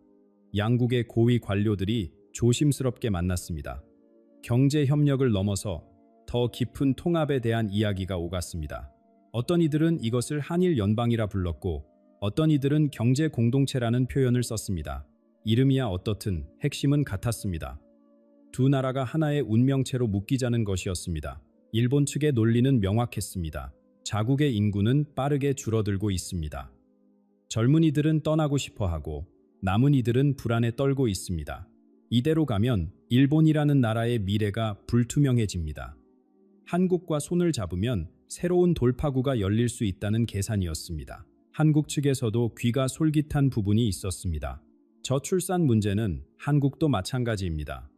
양국의 고위 관료들이 조심스럽게 만났습니다. 경제 협력을 넘어서 더 깊은 통합에 대한 이야기가 오갔습니다. 어떤 이들은 이것을 한일 연방이라 불렀고 어떤 이들은 경제 공동체라는 표현을 썼습니다. 이름이야 어떻든 핵심은 같았습니다. 두 나라가 하나의 운명체로 묶이자는 것이었습니다. 일본 측의 논리는 명확했습니다. 자국의 인구는 빠르게 줄어들고 있습니다. 젊은이들은 떠나고 싶어하고 남은 이들은 불안에 떨고 있습니다. 이대로 가면 일본이라는 나라의 미래가 불투명해집니다. 한국과 손을 잡으면 새로운 돌파구가 열릴 수 있다는 계산이었습니다. 한국 측에서도 귀가 솔깃한 부분이 있었습니다. 저출산 문제는 한국도 마찬가지입니다.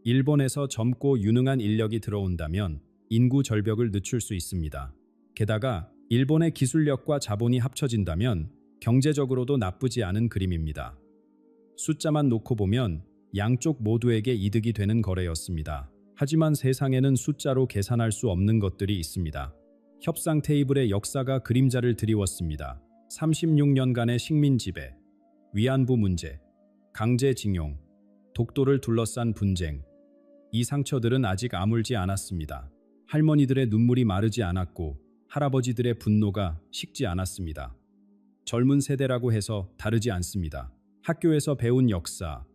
일본에서 젊고 유능한 인력이 들어온다면 인구 절벽을 늦출 수 있습니다. 게다가 일본의 기술력과 자본이 합쳐진다면 경제적으로도 나쁘지 않은 그림입니다. 숫자만 놓고 보면 양쪽 모두에게 이득이 되는 거래였습니다. 하지만 세상에는 숫자로 계산할 수 없는 것들이 있습니다. 협상 테이블의 역사가 그림자를 드리웠습니다. 36년간의 식민 지배, 위안부 문제, 강제징용, 독도를 둘러싼 분쟁. 이 상처들은 아직 아물지 않았습니다. 할머니들의 눈물이 마르지 않았고 할아버지들의 분노가 식지 않았습니다. 젊은 세대라고 해서 다르지 않습니다. 학교에서 배운 역사,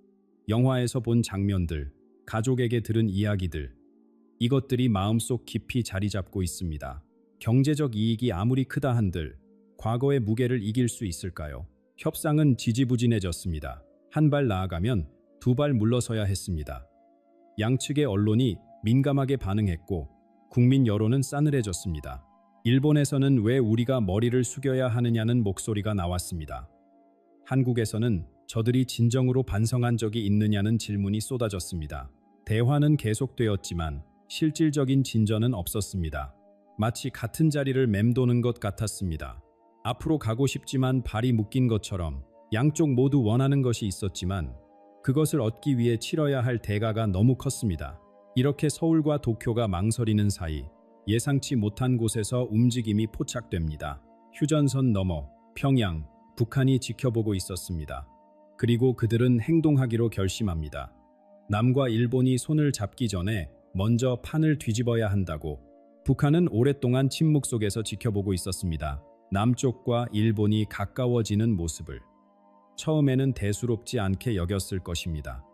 영화에서 본 장면들, 가족에게 들은 이야기들, 이것들이 마음속 깊이 자리 잡고 있습니다. 경제적 이익이 아무리 크다 한들 과거의 무게를 이길 수 있을까요? 협상은 지지부진해졌습니다. 한 발 나아가면 두 발 물러서야 했습니다. 양측의 언론이 민감하게 반응했고 국민 여론은 싸늘해졌습니다. 일본에서는 왜 우리가 머리를 숙여야 하느냐는 목소리가 나왔습니다. 한국에서는 저들이 진정으로 반성한 적이 있느냐는 질문이 쏟아졌습니다. 대화는 계속되었지만 실질적인 진전은 없었습니다. 마치 같은 자리를 맴도는 것 같았습니다. 앞으로 가고 싶지만 발이 묶인 것처럼 양쪽 모두 원하는 것이 있었지만 그것을 얻기 위해 치러야 할 대가가 너무 컸습니다. 이렇게 서울과 도쿄가 망설이는 사이 예상치 못한 곳에서 움직임이 포착됩니다. 휴전선 너머 평양, 북한이 지켜보고 있었습니다. 그리고 그들은 행동하기로 결심합니다. 남과 일본이 손을 잡기 전에 먼저 판을 뒤집어야 한다고. 북한은 오랫동안 침묵 속에서 지켜보고 있었습니다. 남쪽과 일본이 가까워지는 모습을. 처음에는 대수롭지 않게 여겼을 것입니다.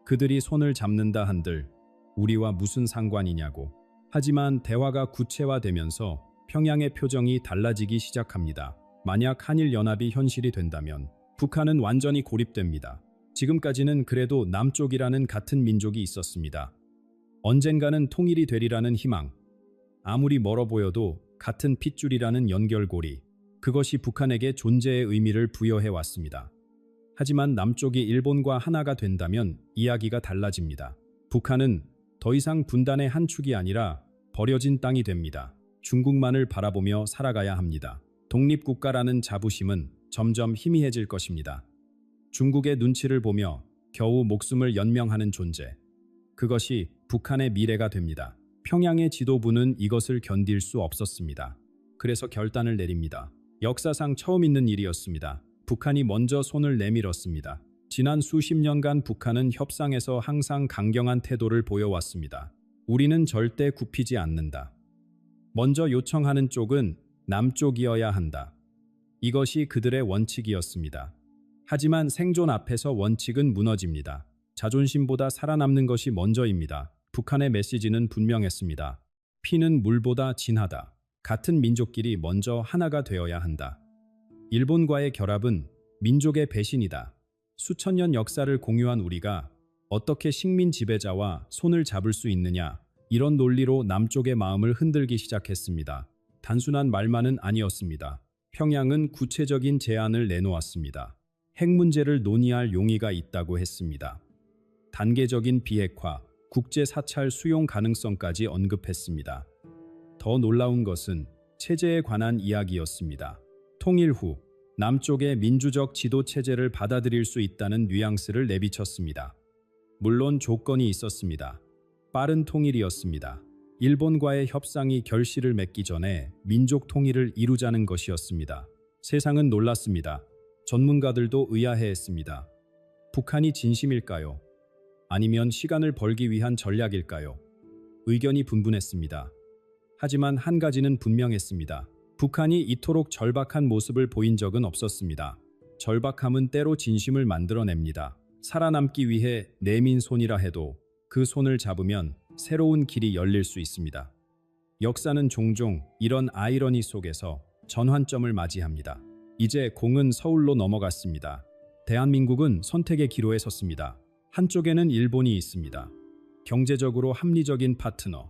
그들이 손을 잡는다 한들 우리와 무슨 상관이냐고. 하지만 대화가 구체화되면서 평양의 표정이 달라지기 시작합니다. 만약 한일연합이 현실이 된다면 북한은 완전히 고립됩니다. 지금까지는 그래도 남쪽이라는 같은 민족이 있었습니다. 언젠가는 통일이 되리라는 희망, 아무리 멀어 보여도 같은 핏줄이라는 연결고리, 그것이 북한에게 존재의 의미를 부여해 왔습니다. 하지만 남쪽이 일본과 하나가 된다면 이야기가 달라집니다. 북한은 더 이상 분단의 한 축이 아니라 버려진 땅이 됩니다. 중국만을 바라보며 살아가야 합니다. 독립국가라는 자부심은 점점 희미해질 것입니다. 중국의 눈치를 보며 겨우 목숨을 연명하는 존재. 그것이 북한의 미래가 됩니다. 평양의 지도부는 이것을 견딜 수 없었습니다. 그래서 결단을 내립니다. 역사상 처음 있는 일이었습니다. 북한이 먼저 손을 내밀었습니다. 지난 수십 년간 북한은 협상에서 항상 강경한 태도를 보여왔습니다. 우리는 절대 굽히지 않는다. 먼저 요청하는 쪽은 남쪽이어야 한다. 이것이 그들의 원칙이었습니다. 하지만 생존 앞에서 원칙은 무너집니다. 자존심보다 살아남는 것이 먼저입니다. 북한의 메시지는 분명했습니다. 피는 물보다 진하다. 같은 민족끼리 먼저 하나가 되어야 한다. 일본과의 결합은 민족의 배신이다. 수천 년 역사를 공유한 우리가 어떻게 식민 지배자와 손을 잡을 수 있느냐, 이런 논리로 남쪽의 마음을 흔들기 시작했습니다. 단순한 말만은 아니었습니다. 평양은 구체적인 제안을 내놓았습니다. 핵 문제를 논의할 용의가 있다고 했습니다. 단계적인 비핵화, 국제 사찰 수용 가능성까지 언급했습니다. 더 놀라운 것은 체제에 관한 이야기였습니다. 통일 후 남쪽의 민주적 지도 체제를 받아들일 수 있다는 뉘앙스를 내비쳤습니다. 물론 조건이 있었습니다. 빠른 통일이었습니다. 일본과의 협상이 결실을 맺기 전에 민족 통일을 이루자는 것이었습니다. 세상은 놀랐습니다. 전문가들도 의아해했습니다. 북한이 진심일까요? 아니면 시간을 벌기 위한 전략일까요? 의견이 분분했습니다. 하지만 한 가지는 분명했습니다. 북한이 이토록 절박한 모습을 보인 적은 없었습니다. 절박함은 때로 진심을 만들어냅니다. 살아남기 위해 내민 손이라 해도 그 손을 잡으면 새로운 길이 열릴 수 있습니다. 역사는 종종 이런 아이러니 속에서 전환점을 맞이합니다. 이제 공은 서울로 넘어갔습니다. 대한민국은 선택의 기로에 섰습니다. 한쪽에는 일본이 있습니다. 경제적으로 합리적인 파트너.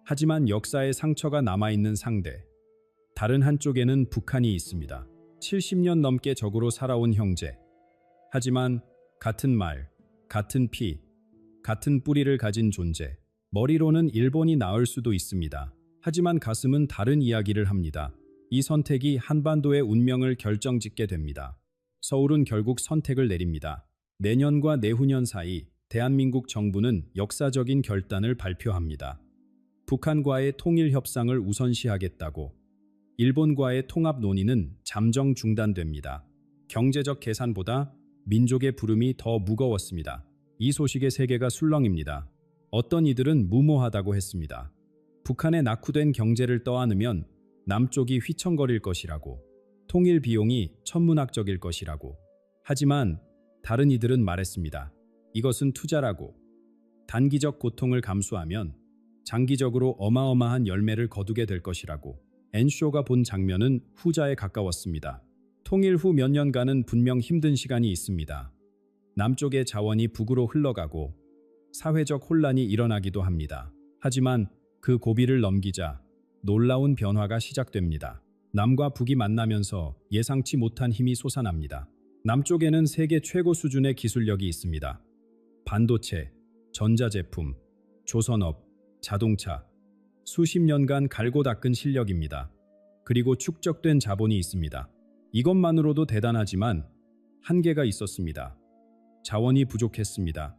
하지만 역사의 상처가 남아있는 상대. 다른 한쪽에는 북한이 있습니다. 70년 넘게 적으로 살아온 형제. 하지만 같은 말, 같은 피, 같은 뿌리를 가진 존재. 머리로는 일본이 나을 수도 있습니다. 하지만 가슴은 다른 이야기를 합니다. 이 선택이 한반도의 운명을 결정짓게 됩니다. 서울은 결국 선택을 내립니다. 내년과 내후년 사이 대한민국 정부는 역사적인 결단을 발표합니다. 북한과의 통일 협상을 우선시하겠다고. 일본과의 통합 논의는 잠정 중단됩니다. 경제적 계산보다 민족의 부름이 더 무거웠습니다. 이 소식에 세계가 술렁입니다. 어떤 이들은 무모하다고 했습니다. 북한의 낙후된 경제를 떠안으면 남쪽이 휘청거릴 것이라고, 통일 비용이 천문학적일 것이라고. 하지만 다른 이들은 말했습니다. 이것은 투자라고. 단기적 고통을 감수하면 장기적으로 어마어마한 열매를 거두게 될 것이라고. 엔쇼가 본 장면은 후자에 가까웠습니다. 통일 후 몇 년간은 분명 힘든 시간이 있습니다. 남쪽의 자원이 북으로 흘러가고 사회적 혼란이 일어나기도 합니다. 하지만 그 고비를 넘기자 놀라운 변화가 시작됩니다. 남과 북이 만나면서 예상치 못한 힘이 솟아납니다. 남쪽에는 세계 최고 수준의 기술력이 있습니다. 반도체, 전자제품, 조선업, 자동차, 수십 년간 갈고 닦은 실력입니다. 그리고 축적된 자본이 있습니다. 이것만으로도 대단하지만 한계가 있었습니다. 자원이 부족했습니다.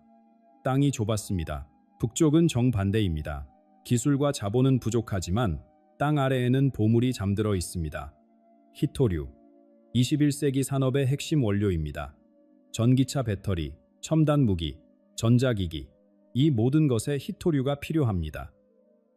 땅이 좁았습니다. 북쪽은 정반대입니다. 기술과 자본은 부족하지만 땅 아래에는 보물이 잠들어 있습니다. 히토류, 21세기 산업의 핵심 원료입니다. 전기차 배터리, 첨단 무기, 전자기기, 이 모든 것에 히토류가 필요합니다.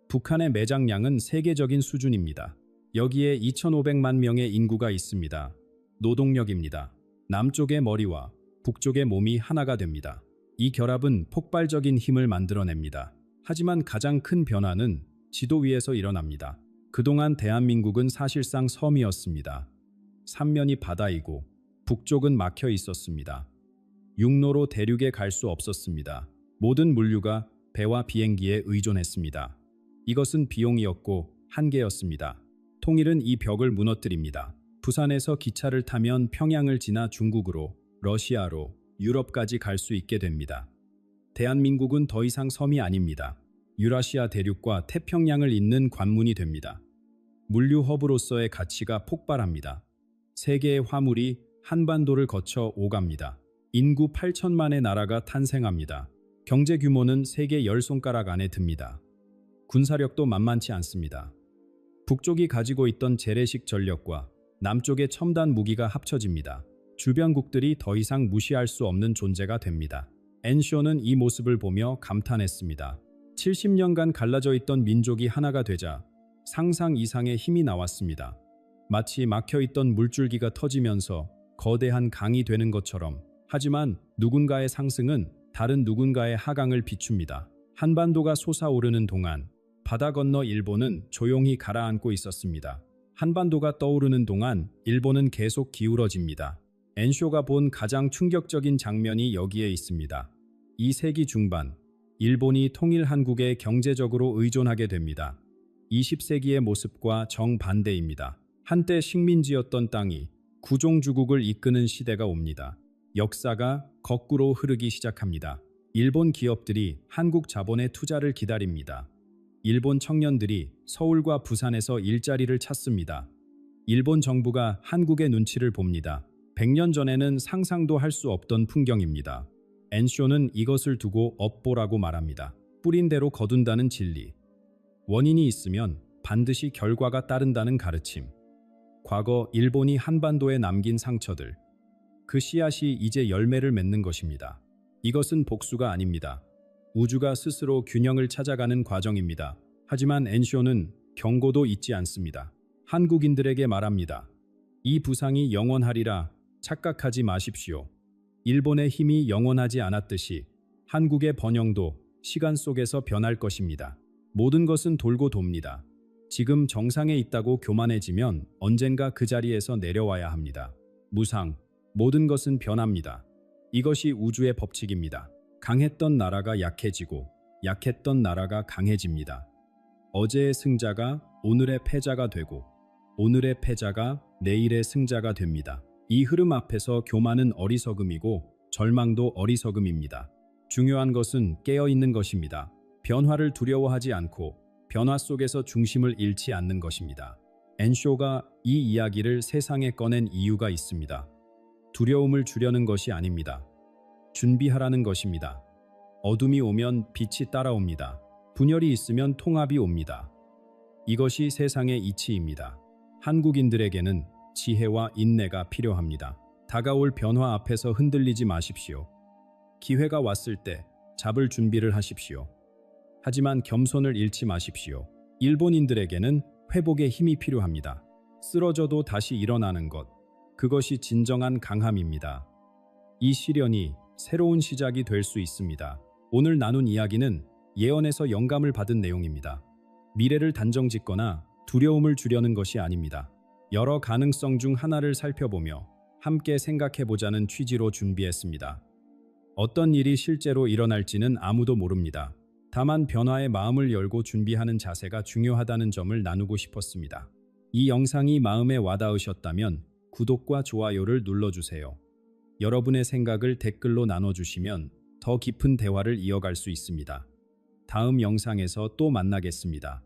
북한의 매장량은 세계적인 수준입니다. 여기에 2,500만 명의 인구가 있습니다. 노동력입니다. 남쪽의 머리와 북쪽의 몸이 하나가 됩니다. 이 결합은 폭발적인 힘을 만들어냅니다. 하지만 가장 큰 변화는 지도 위에서 일어납니다. 그동안 대한민국은 사실상 섬이었습니다. 삼면이 바다이고 북쪽은 막혀 있었습니다. 육로로 대륙에 갈 수 없었습니다. 모든 물류가 배와 비행기에 의존했습니다. 이것은 비용이었고 한계였습니다. 통일은 이 벽을 무너뜨립니다. 부산에서 기차를 타면 평양을 지나 중국으로, 러시아로, 유럽까지 갈 수 있게 됩니다. 대한민국은 더 이상 섬이 아닙니다. 유라시아 대륙과 태평양을 잇는 관문이 됩니다. 물류 허브로서의 가치가 폭발합니다. 세계의 화물이 한반도를 거쳐 오갑니다. 인구 8천만의 나라가 탄생합니다. 경제 규모는 세계 10손가락 안에 듭니다. 군사력도 만만치 않습니다. 북쪽이 가지고 있던 재래식 전력과 남쪽의 첨단 무기가 합쳐집니다. 주변국들이 더 이상 무시할 수 없는 존재가 됩니다. 엔쇼는 이 모습을 보며 감탄했습니다. 70년간 갈라져 있던 민족이 하나가 되자 상상 이상의 힘이 나왔습니다. 마치 막혀있던 물줄기가 터지면서 거대한 강이 되는 것처럼. 하지만 누군가의 상승은 다른 누군가의 하강을 비춥니다. 한반도가 솟아오르는 동안 바다 건너 일본은 조용히 가라앉고 있었습니다. 한반도가 떠오르는 동안 일본은 계속 기울어집니다. 엔쇼가 본 가장 충격적인 장면이 여기에 있습니다. 2세기 중반, 일본이 통일 한국에 경제적으로 의존하게 됩니다. 20세기의 모습과 정반대입니다. 한때 식민지였던 땅이 구종주국을 이끄는 시대가 옵니다. 역사가 거꾸로 흐르기 시작합니다. 일본 기업들이 한국 자본의 투자를 기다립니다. 일본 청년들이 서울과 부산에서 일자리를 찾습니다. 일본 정부가 한국의 눈치를 봅니다. 100년 전에는 상상도 할 수 없던 풍경입니다. 엔쇼는 이것을 두고 업보라고 말합니다. 뿌린 대로 거둔다는 진리. 원인이 있으면 반드시 결과가 따른다는 가르침. 과거 일본이 한반도에 남긴 상처들. 그 씨앗이 이제 열매를 맺는 것입니다. 이것은 복수가 아닙니다. 우주가 스스로 균형을 찾아가는 과정입니다. 하지만 엔쇼는 경고도 잊지 않습니다. 한국인들에게 말합니다. 이 부상이 영원하리라 착각하지 마십시오. 일본의 힘이 영원하지 않았듯이 한국의 번영도 시간 속에서 변할 것입니다. 모든 것은 돌고 돕니다. 지금 정상에 있다고 교만해지면 언젠가 그 자리에서 내려와야 합니다. 무상, 모든 것은 변합니다. 이것이 우주의 법칙입니다. 강했던 나라가 약해지고 약했던 나라가 강해집니다. 어제의 승자가 오늘의 패자가 되고 오늘의 패자가 내일의 승자가 됩니다. 이 흐름 앞에서 교만은 어리석음이고 절망도 어리석음입니다. 중요한 것은 깨어있는 것입니다. 변화를 두려워하지 않고 변화 속에서 중심을 잃지 않는 것입니다. 엔쇼가 이 이야기를 세상에 꺼낸 이유가 있습니다. 두려움을 주려는 것이 아닙니다. 준비하라는 것입니다. 어둠이 오면 빛이 따라옵니다. 분열이 있으면 통합이 옵니다. 이것이 세상의 이치입니다. 한국인들에게는 지혜와 인내가 필요합니다. 다가올 변화 앞에서 흔들리지 마십시오. 기회가 왔을 때 잡을 준비를 하십시오. 하지만 겸손을 잃지 마십시오. 일본인들에게는 회복의 힘이 필요합니다. 쓰러져도 다시 일어나는 것. 그것이 진정한 강함입니다. 이 시련이 새로운 시작이 될 수 있습니다. 오늘 나눈 이야기는 예언에서 영감을 받은 내용입니다. 미래를 단정짓거나 두려움을 주려는 것이 아닙니다. 여러 가능성 중 하나를 살펴보며 함께 생각해보자는 취지로 준비했습니다. 어떤 일이 실제로 일어날지는 아무도 모릅니다. 다만 변화의 마음을 열고 준비하는 자세가 중요하다는 점을 나누고 싶었습니다. 이 영상이 마음에 와닿으셨다면 구독과 좋아요를 눌러주세요. 여러분의 생각을 댓글로 나눠주시면 더 깊은 대화를 이어갈 수 있습니다. 다음 영상에서 또 만나겠습니다.